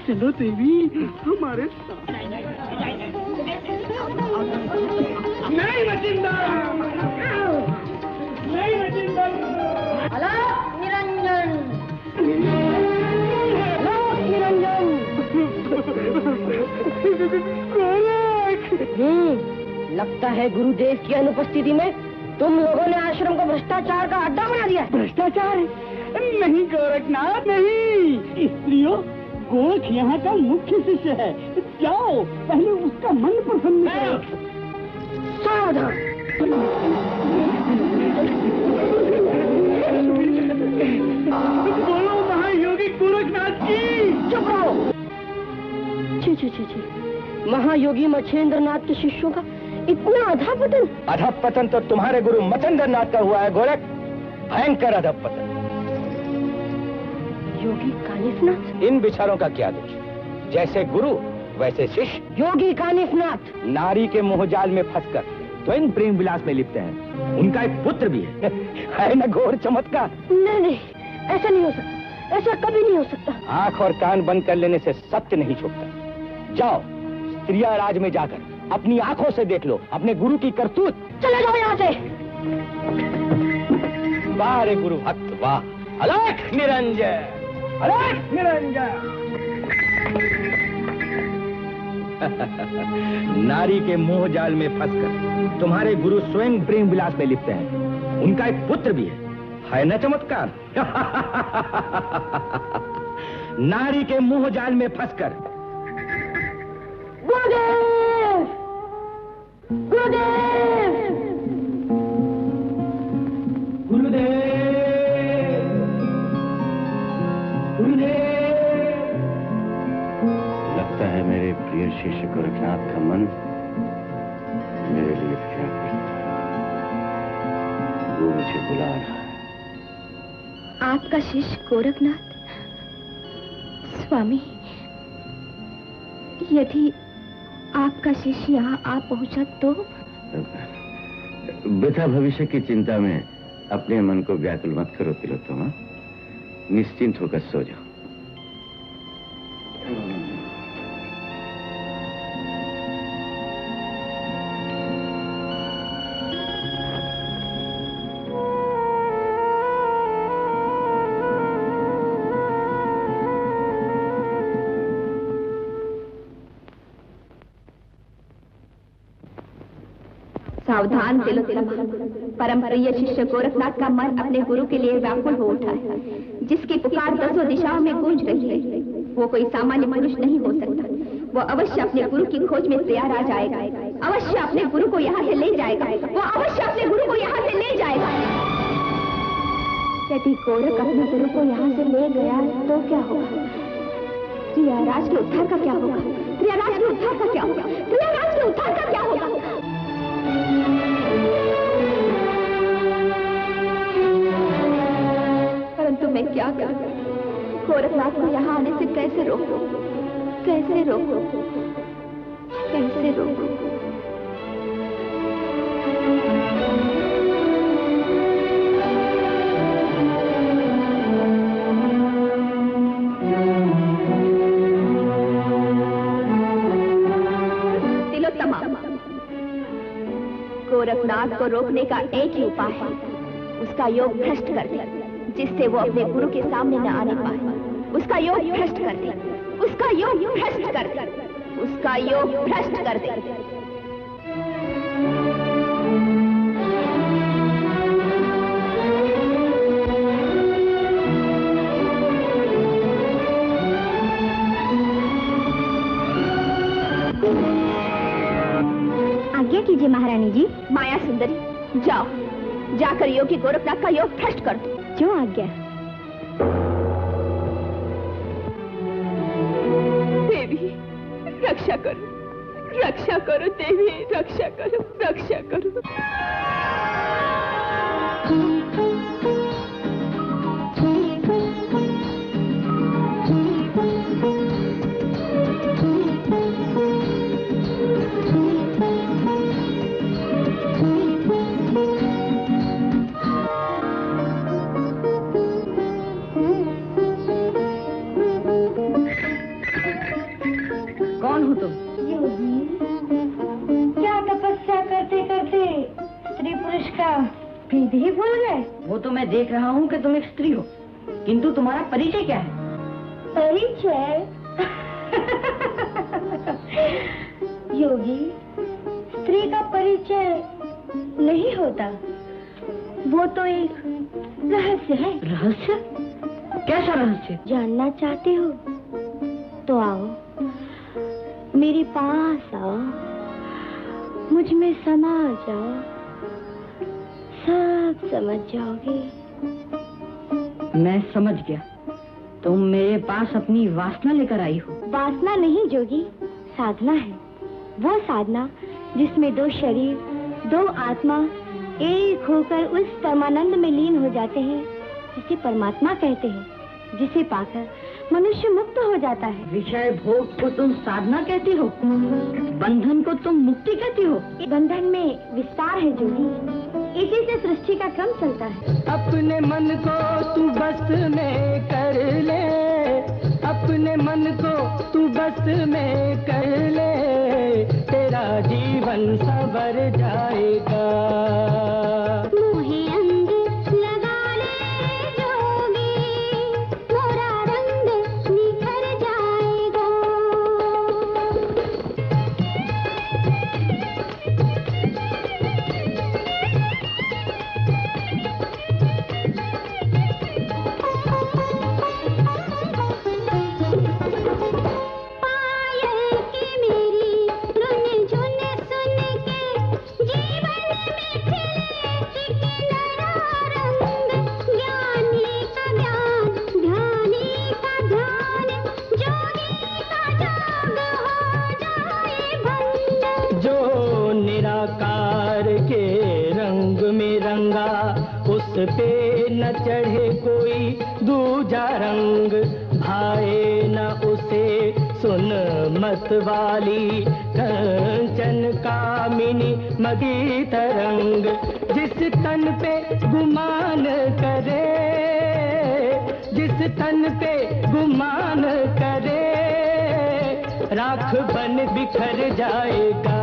[SPEAKER 4] चलो देवी हमारे साथ। नहीं मचिंदर, नहीं मचिंदर।
[SPEAKER 12] अलख निरंजन,
[SPEAKER 14] लगता है गुरुदेव की अनुपस्थिति में तुम लोगों ने आश्रम को भ्रष्टाचार का अड्डा बना दिया।
[SPEAKER 4] भ्रष्टाचार नहीं गोरखनाथ, नहीं। स्त्रियों, गोरख यहाँ का मुख्य शिष्य है। जाओ पहले उसका मन प्रसन्न करो।
[SPEAKER 14] सावधान।
[SPEAKER 4] बोलो महायोगी गोरखनाथ की।
[SPEAKER 14] चुप रहो। छी छी छी छी, महायोगी मच्छिंद्रनाथ के शिष्यों का इतना अधःपतन।
[SPEAKER 13] अधःपतन तो तुम्हारे गुरु मच्छिंद्रनाथ का हुआ है गोरख। भयंकर अधःपतन।
[SPEAKER 14] योगी कानिफनाथ?
[SPEAKER 13] इन विचारों का क्या दोष? जैसे गुरु वैसे शिष्य।
[SPEAKER 14] योगी कानिफनाथ
[SPEAKER 13] नारी के मोहजाल में फंसकर स्वयं प्रेम विलास में लिपटे हैं। उनका एक पुत्र भी है न घोर चमत्कार?
[SPEAKER 14] नहीं नहीं, ऐसा नहीं हो सकता, ऐसा कभी नहीं हो सकता।
[SPEAKER 13] आंख और कान बंद कर लेने से सत्य नहीं छुपता। जाओ स्त्रिया राज में जाकर अपनी आंखों से देख लो अपने गुरु की करतूत।
[SPEAKER 14] चले जाओ यहाँ से।
[SPEAKER 13] वाह रे गुरु भक्त वाह, अलख निरंजन, अलख निरंजन। नारी के मोह जाल में फंसकर तुम्हारे गुरु स्वयं प्रेम विलास में लिपटे हैं। उनका एक पुत्र भी है न चमत्कार? नारी के मोह जाल में फंसकर।
[SPEAKER 14] गुरुदेव, गुरुदेव,
[SPEAKER 1] गुरुदेव, गुरुदेव।
[SPEAKER 8] लगता है मेरे प्रिय शिष्य गोरखनाथ का मन मेरे लिए क्या करता है। वो मुझे बुला रहा है।
[SPEAKER 3] आपका शिष्य गोरखनाथ? स्वामी, यदि आपका शिष्य यहाँ आ पहुंचा तो?
[SPEAKER 8] वृथा भविष्य की चिंता में अपने मन को व्याकुल मत करो तिलोत्तमा, निश्चिंत होकर सो जाओ।
[SPEAKER 3] सावधान तिलोत्तमा, परम प्रिय शिष्य गोरखनाथ का मन अपने गुरु के लिए व्याकुल हो उठा है, जिसकी पुकार दसों दिशाओं में गूंज रही है। वो कोई सामान्य पुरुष नहीं हो सकता। वो अवश्य अपने गुरु की खोज में प्रयागराज आएगा, अवश्य अपने गुरु को यहाँ से ले जाएगा, वो अवश्य अपने गुरु को यहाँ से ले जाएगा। यदि गोरख अपने गुरु को यहाँ से ले गया तो क्या होगा? प्रयागराज के उद्धार का क्या होगा? प्रयागराज के उद्धार का क्या होगा? प्रयागराज के उद्धार का क्या होगा? परंतु मैं क्या करूं? गोरखनाथ को यहाँ आने से कैसे रोकूं? कैसे रोकूं? कैसे रोकूं? तिलोत्तमा, गोरखनाथ को रोकने का एक ही उपाय है, उसका योग भ्रष्ट कर दे, जिससे वो अपने गुरु के सामने न आने पाए। उसका योग भ्रष्ट कर दे, उसका योग भ्रष्ट कर दे, उसका योग भ्रष्ट कर दे।
[SPEAKER 6] आज्ञा कीजिए महारानी जी।
[SPEAKER 3] माया सुंदरी, जाओ, जाकर योगी गोरखनाथ का योग भ्रष्ट कर दो।
[SPEAKER 6] जो आज्ञा।
[SPEAKER 3] देवी रक्षा करो, रक्षा करो देवी, रक्षा करो, रक्षा करो।
[SPEAKER 14] कौन हो तुम?
[SPEAKER 6] योगी, क्या तपस्या करते करते स्त्री पुरुष का भेद ही भूल गए?
[SPEAKER 14] वो तो मैं देख रहा हूँ कि तुम एक स्त्री हो, किंतु तुम्हारा परिचय क्या है?
[SPEAKER 6] परिचय? योगी, स्त्री का परिचय नहीं होता, वो तो एक रहस्य है।
[SPEAKER 14] रहस्य? कैसा रहस्य?
[SPEAKER 6] जानना चाहते हो तो आओ, मेरे पास आओ, मुझ में समा जाओ, सब समझ जाओगे।
[SPEAKER 14] मैं समझ गया, तुम मेरे पास अपनी वासना लेकर आई हो।
[SPEAKER 6] वासना नहीं जोगी, साधना है। वो साधना जिसमें दो शरीर, दो आत्मा एक होकर उस परमानंद में लीन हो जाते हैं, जिसे परमात्मा कहते हैं। जिसे पाकर मनुष्य मुक्त हो जाता है।
[SPEAKER 14] विषय भोग को तुम साधना कहती हो, बंधन को तुम मुक्ति कहती हो।
[SPEAKER 6] बंधन में विस्तार है जोगी, इसी से सृष्टि का क्रम चलता है।
[SPEAKER 1] अपने मन को तू बस में कर ले, अपने मन को तू बस में कर ले, तेरा जीवन संवर जाएगा। पे न चढ़े कोई दूजा रंग, भाए न उसे सुन मत वाली कंचन कामिनी मदी तरंग। जिस तन पे गुमान करे, जिस तन पे गुमान करे, राख बन बिखर जाएगा।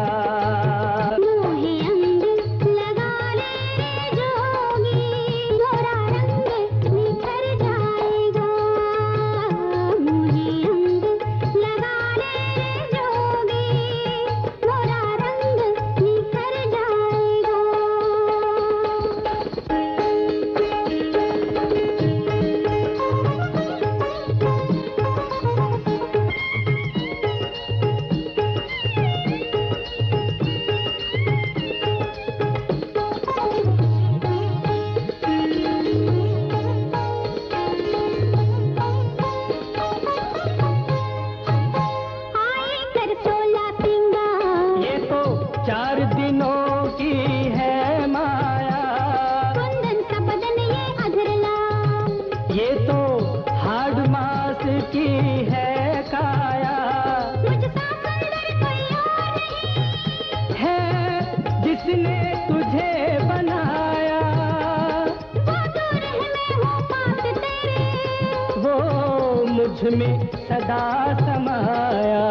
[SPEAKER 1] में सदा समाया।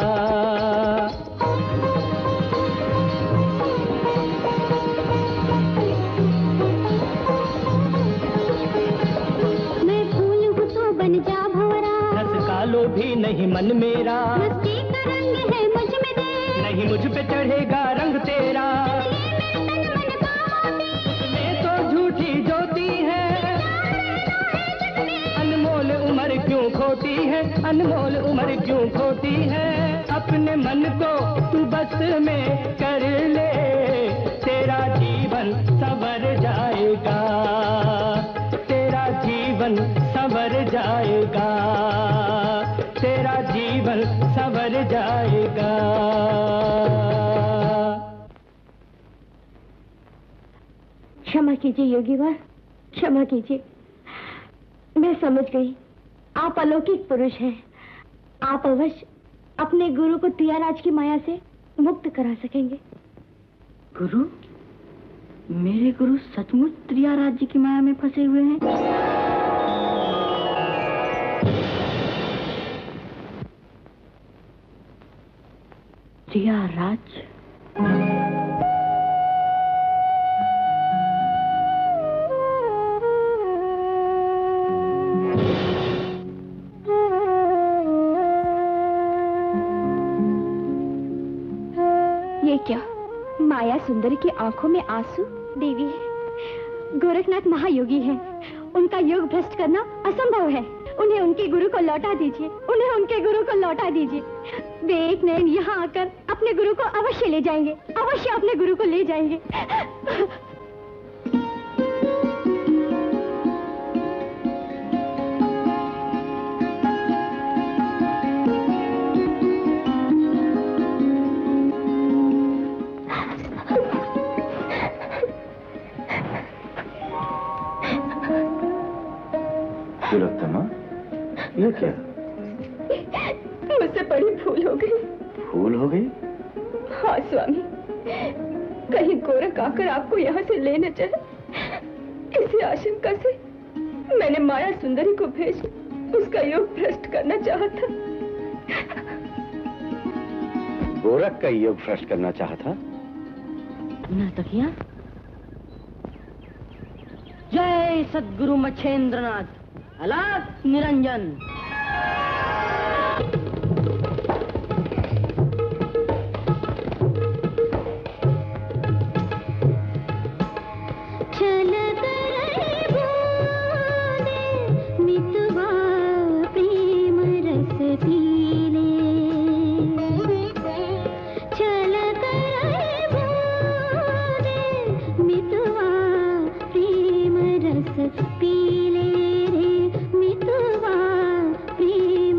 [SPEAKER 6] मैं फूल हूँ तो बन जा भंवरा,
[SPEAKER 1] रस का लोभी नहीं मन मेरा,
[SPEAKER 6] मस्ती का रंग है मुझ में दे,
[SPEAKER 1] नहीं मुझ पे चढ़ेगा रंग तेरा। मैं तो झूठी ज्योति है, अनमोल उम्र क्यों खोती है, अनमोल उम्र क्यों खोती है। अपने मन को तू बस में कर ले, तेरा जीवन संवर जाएगा, तेरा जीवन संवर जाएगा, तेरा जीवन संवर जाएगा।
[SPEAKER 6] क्षमा कीजिए योगीवर, क्षमा कीजिए। मैं समझ गई, आप अलौकिक पुरुष हैं। आप अवश्य अपने गुरु को त्रियाराज की माया से मुक्त करा सकेंगे।
[SPEAKER 14] गुरु? मेरे गुरु सचमुच त्रियाराज जी की माया में फंसे हुए हैं? त्रियाराज?
[SPEAKER 3] ये क्या, माया सुंदरी की आंखों में आंसू?
[SPEAKER 6] देवी, गोरखनाथ महायोगी हैं, उनका योग भ्रष्ट करना असंभव है। उन्हें उनके गुरु को लौटा दीजिए, उन्हें उनके गुरु को लौटा दीजिए। वे एक नैन यहाँ आकर अपने गुरु को अवश्य ले जाएंगे, अवश्य अपने गुरु को ले जाएंगे।
[SPEAKER 7] तिलोत्तमा, ये क्या?
[SPEAKER 3] मुझसे बड़ी भूल हो गई।
[SPEAKER 7] भूल हो गई?
[SPEAKER 3] हाँ स्वामी, कहीं गोरख आकर आपको यहाँ से ले न चले, इसी आशंका से मैंने माया सुंदरी को भेज उसका योग भ्रष्ट करना चाहा था।
[SPEAKER 7] गोरख का योग भ्रष्ट करना चाहा था?
[SPEAKER 14] नाटकिया। जय सद्गुरु मच्छेंद्रनाथ, अलग निरंजन।
[SPEAKER 6] पीले रे मितवा प्रेम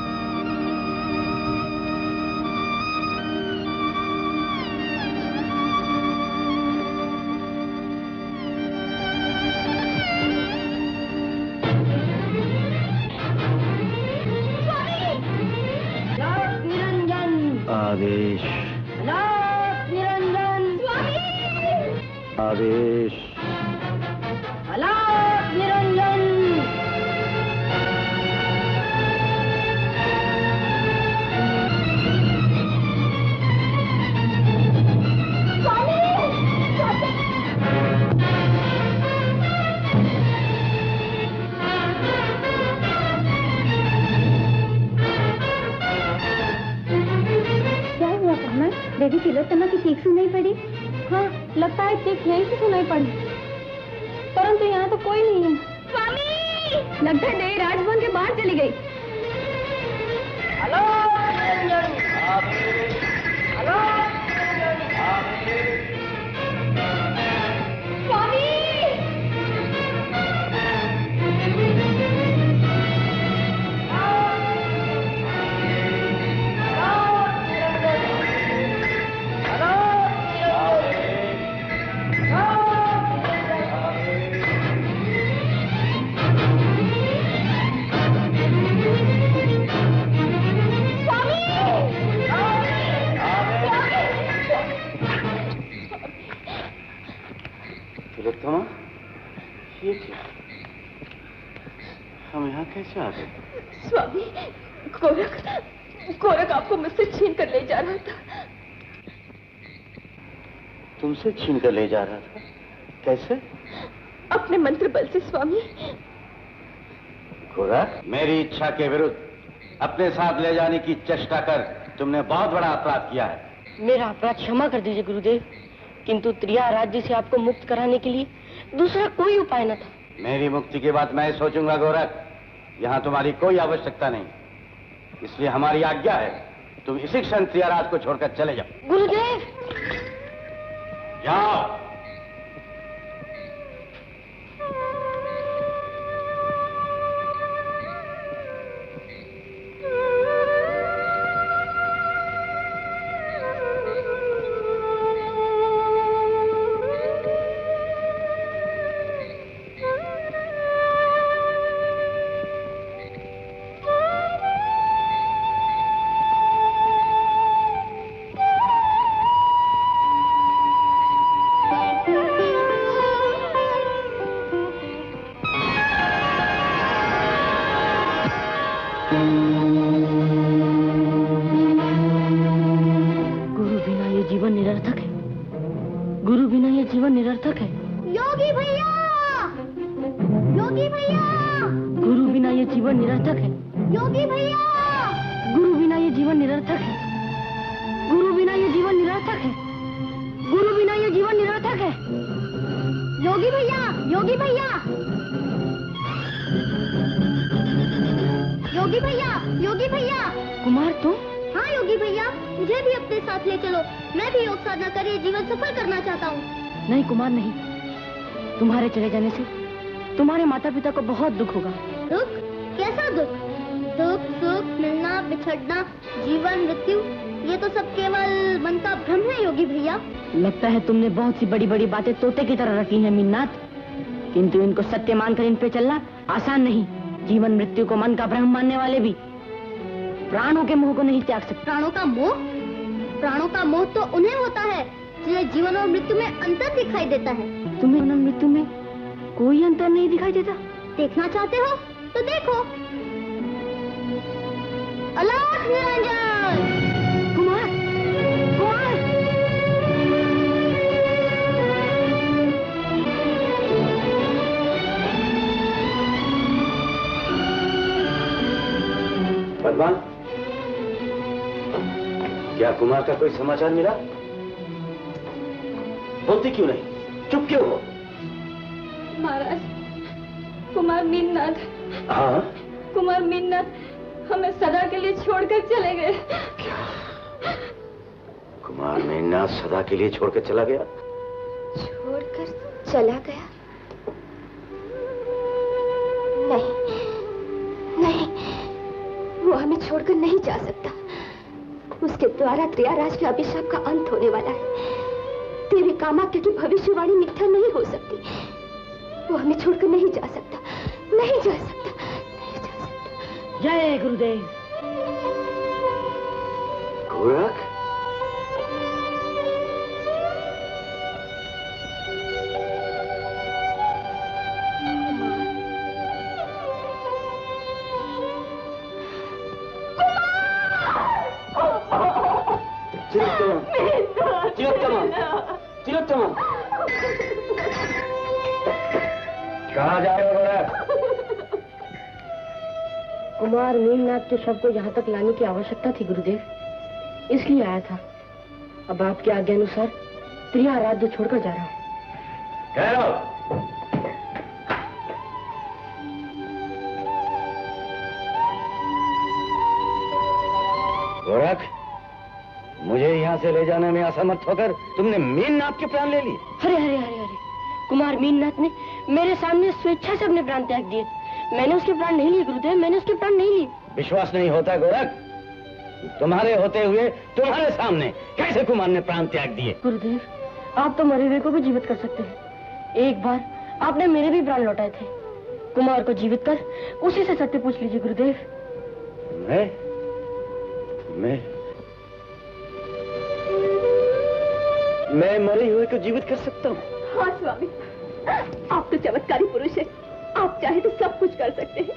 [SPEAKER 7] आदेश।
[SPEAKER 12] अलाप निरंजन। स्वामी।
[SPEAKER 7] आदेश।
[SPEAKER 12] अलाप निरंजन।
[SPEAKER 6] देवी तिलोत्तमा की चीख सुनाई पड़ी। हाँ, लगता है चीख यहीं से सुनाई पड़ी, परंतु यहाँ तो कोई नहीं है। स्वामी! लगता है देवी राजभवन के बाहर चली गई।
[SPEAKER 12] हेलो स्वामी!
[SPEAKER 7] तिलोत्तमा, ये क्या? हम यहाँ कैसे आ गए?
[SPEAKER 3] स्वामी, गोरख आपको मुझसे छीन कर ले जा रहा था।
[SPEAKER 7] तुमसे छीन कर ले जा रहा था? कैसे?
[SPEAKER 3] अपने मंत्र बल से स्वामी।
[SPEAKER 7] गोरख, मेरी इच्छा के विरुद्ध अपने साथ ले जाने की चेष्टा कर तुमने बहुत बड़ा अपराध किया है।
[SPEAKER 14] मेरा अपराध क्षमा कर दीजिए गुरुदेव, किंतु त्रिया राज्य से आपको मुक्त कराने के लिए दूसरा कोई उपाय न था।
[SPEAKER 7] मेरी मुक्ति की बात मैं सोचूंगा गोरख, यहाँ तुम्हारी कोई आवश्यकता नहीं, इसलिए हमारी आज्ञा है तुम इसी क्षण त्रियाराज को छोड़कर चले जाओ।
[SPEAKER 14] गुरुदेव!
[SPEAKER 7] जाओ।
[SPEAKER 14] चले जाने से तुम्हारे माता पिता को बहुत दुख होगा।
[SPEAKER 6] दुख? कैसा दुख? दुख, सुख, मिलना, बिछड़ना, जीवन, मृत्यु, ये तो सब केवल मन का भ्रम है योगी भैया।
[SPEAKER 14] लगता है तुमने बहुत सी बड़ी बड़ी बातें तोते की तरह रखी हैं मीननाथ, किंतु इनको सत्य मानकर इन पे चलना आसान नहीं। जीवन मृत्यु को मन का भ्रम मानने वाले भी प्राणों के मोह को नहीं त्याग सकते।
[SPEAKER 6] प्राणों का मोह? प्राणों का मोह तो उन्हें होता है जिन्हें जीवन और मृत्यु में अंतर दिखाई देता है।
[SPEAKER 14] तुम्हें जीवन और मृत्यु में कोई अंतर नहीं दिखाई देता?
[SPEAKER 6] देखना चाहते हो तो देखो। अलाप निरंजन!
[SPEAKER 14] कुमार! कुमार!
[SPEAKER 7] पद्मा, क्या कुमार का कोई समाचार मिला? बोलती क्यों नहीं? चुप क्यों हो?
[SPEAKER 3] महाराज, कुमार मीननाथ।
[SPEAKER 7] हाँ?
[SPEAKER 3] कुमार मीननाथ हमें सदा के लिए छोड़कर चले गए।
[SPEAKER 7] क्या? कुमार मीननाथ सदा के लिए छोड़कर चला गया?
[SPEAKER 3] छोड़कर चला गया? नहीं, नहीं, वो हमें छोड़कर नहीं जा सकता। उसके द्वारा त्रियाराज के अभिशाप का अंत होने वाला है। देवी कामाख्या की भविष्यवाणी मिथ्या नहीं हो सकती। वो हमें छोड़कर नहीं जा सकता, नहीं जा सकता, नहीं जा सकता।
[SPEAKER 14] जय गुरुदेव।
[SPEAKER 7] गोरख,
[SPEAKER 8] तिलोत्तमा, तिलोत्तमा, कहाँ जा रहे हो गोरख?
[SPEAKER 14] कुमार मीननाथ के शव को यहाँ तक लाने की आवश्यकता थी गुरुदेव, इसलिए आया था। अब आपके आज्ञा अनुसार त्रिया राज्य छोड़कर जा रहा हूँ।
[SPEAKER 8] कह रहा गोरख, मुझे यहाँ से ले जाने में असमर्थ होकर तुमने मीननाथ के प्राण ले लिए।
[SPEAKER 14] अरे अरे अरे अरे, कुमार मीननाथ ने मेरे सामने स्वेच्छा से अपने प्राण त्याग दिए। मैंने उसके प्राण नहीं लिए गुरुदेव, मैंने उसके प्राण नहीं लिए।
[SPEAKER 8] विश्वास नहीं होता गोरख? तुम्हारे होते हुए तुम्हारे सामने कैसे कुमार ने प्राण त्याग दिए?
[SPEAKER 14] गुरुदेव, आप तो मरे हुए को भी जीवित कर सकते हैं। एक बार आपने मेरे भी प्राण लौटाए थे। कुमार को जीवित कर उसी से सत्य पूछ लीजिए गुरुदेव।
[SPEAKER 8] मैं मरे हुए को जीवित कर सकता हूँ?
[SPEAKER 3] हाँ स्वामी, आप तो चमत्कारी पुरुष हैं। आप चाहे तो सब कुछ कर सकते हैं।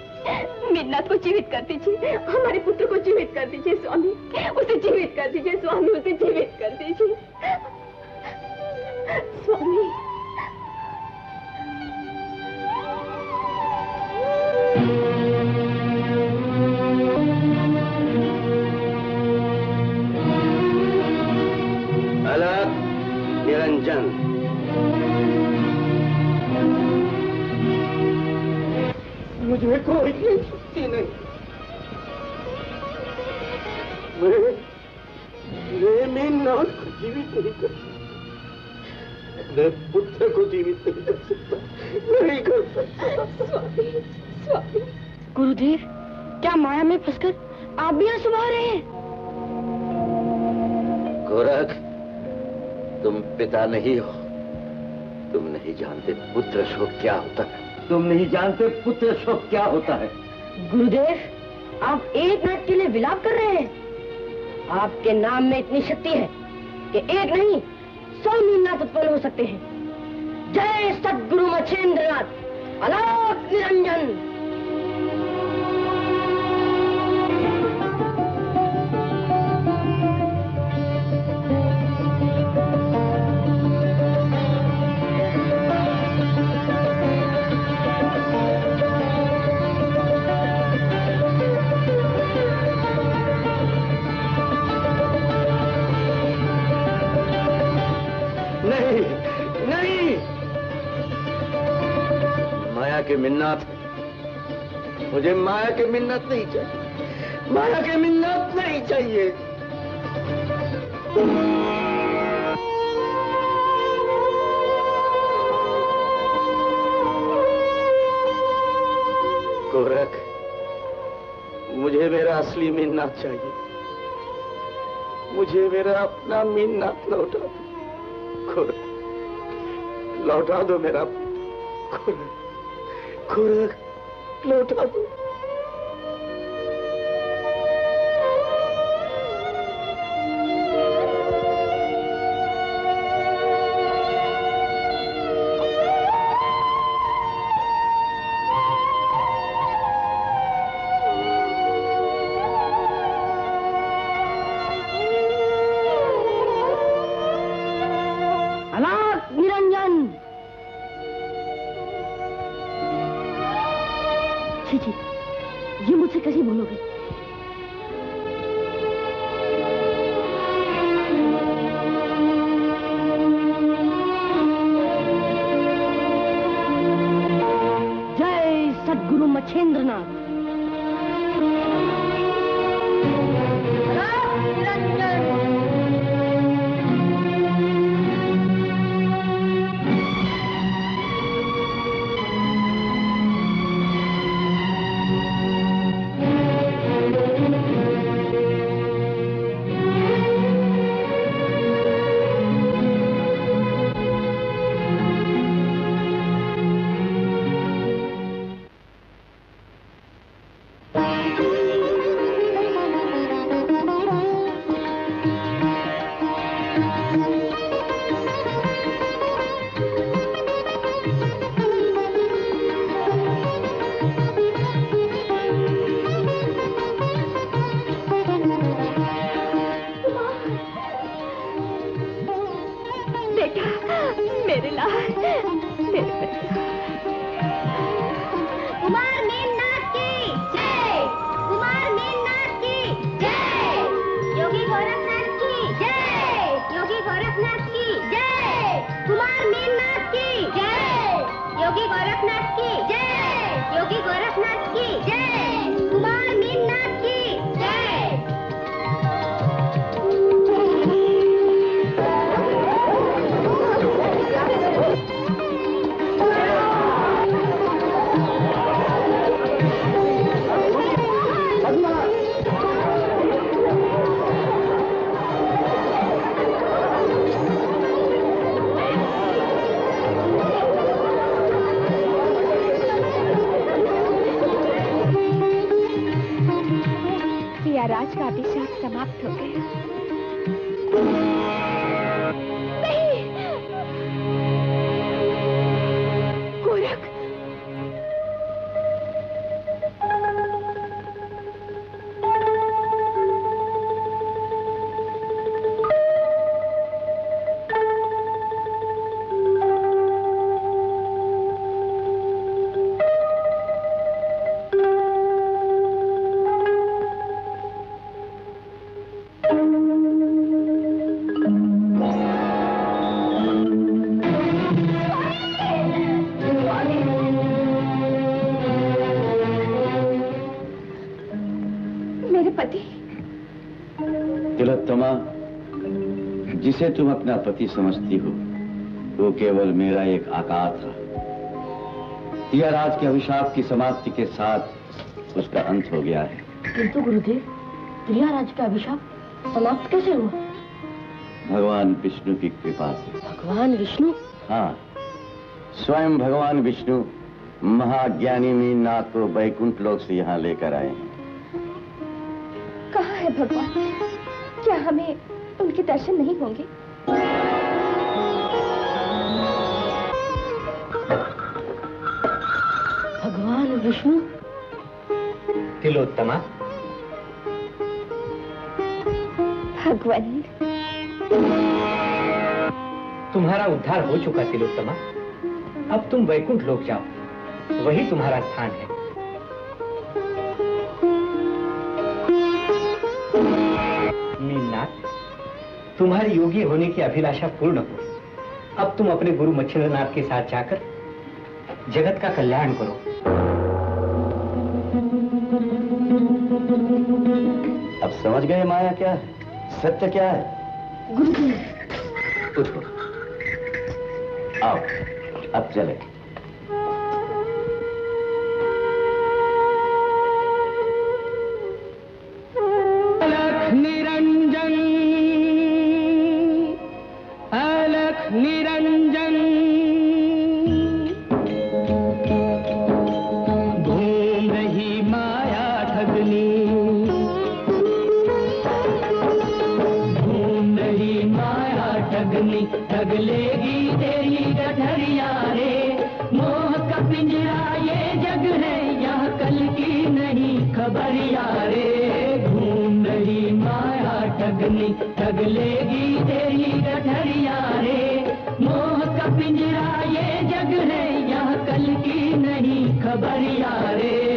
[SPEAKER 3] मीननाथ को जीवित कर दीजिए, हमारे पुत्र को जीवित कर दीजिए स्वामी, उसे जीवित कर दीजिए स्वामी, उसे जीवित कर दीजिए स्वामी।
[SPEAKER 8] अलग निरंजन,
[SPEAKER 4] मुझे कोई शक्ति नहीं। मैं मीननाथ को जीवित नहीं कर सकता, मैं पुत्र को जीवित नहीं कर सकता, नहीं कर सकता।
[SPEAKER 3] स्वामी, स्वामी।
[SPEAKER 14] गुरुदेव, क्या माया में फंसकर आप भी आंसू बहा रहे हैं?
[SPEAKER 8] गोरख, तुम पिता नहीं हो, तुम नहीं जानते पुत्र शोक क्या होता है। तुम नहीं जानते पुत्र शोक क्या होता है।
[SPEAKER 14] गुरुदेव, आप एक मिनट के लिए विलाप कर रहे हैं। आपके नाम में इतनी शक्ति है कि एक नहीं 100 मीननाथ उत्पन्न हो सकते हैं। जय सद्गुरु मच्छेंद्रनाथ, अलौक निरंजन।
[SPEAKER 8] के मिन्नत, मुझे माया के मिन्नत नहीं चाहिए, माया के मिन्नत नहीं चाहिए। गोरख, मुझे मेरा असली मिन्नत चाहिए, मुझे मेरा अपना मिन्नत लौटा दो। गोरख, लौटा दो मेरा गोरख, लौटा दो।
[SPEAKER 14] अलौक निरंजन। जी
[SPEAKER 3] स्त्रिया राज का अभिशाप समाप्त हो गया। नहीं, गोरख,
[SPEAKER 8] तिलोत्तमा, जिसे तुम अपना पति समझती हो वो केवल मेरा एक आकार था। त्रियाराज के अभिशाप की समाप्ति के साथ उसका अंत हो गया है।
[SPEAKER 14] किंतु गुरुदेव, त्रियाराज का अभिशाप समाप्त कैसे हुआ?
[SPEAKER 8] भगवान विष्णु की कृपा से।
[SPEAKER 14] भगवान विष्णु?
[SPEAKER 8] हाँ, स्वयं भगवान विष्णु महाज्ञानी मीननाथ को वैकुंठ लोक से यहाँ लेकर आए हैं।
[SPEAKER 3] कहाँ है भगवान? क्या हमें उनके दर्शन नहीं होंगे?
[SPEAKER 14] भगवान विष्णु?
[SPEAKER 13] तिलोत्तमा,
[SPEAKER 3] भगवान,
[SPEAKER 13] तुम्हारा उद्धार हो चुका तिलोत्तमा। अब तुम वैकुंठ लोक जाओ, वही तुम्हारा स्थान है। मीननाथ, तुम्हारी योगी होने की अभिलाषा पूर्ण हो। अब तुम अपने गुरु मच्छिंद्रनाथ के साथ जाकर जगत का कल्याण करो।
[SPEAKER 8] अब समझ गए माया क्या है, सत्य क्या है?
[SPEAKER 14] गुरुदेव,
[SPEAKER 8] उठो, आओ, अब चले।
[SPEAKER 1] निरंजन, अलख निरंजन, घूम रही माया ठगनी, घूम रही माया ठगनी, ठग लेगी तेरी गठरिया रे। मोह का पिंजरा ये जग है, यहाँ कल की नहीं खबरिया रे। घूम रही माया ठगनी, ठग लेगी तेरी गठरिया रे। मोह का पिंजरा ये जग है, यहाँ कल की नहीं खबरिया रे।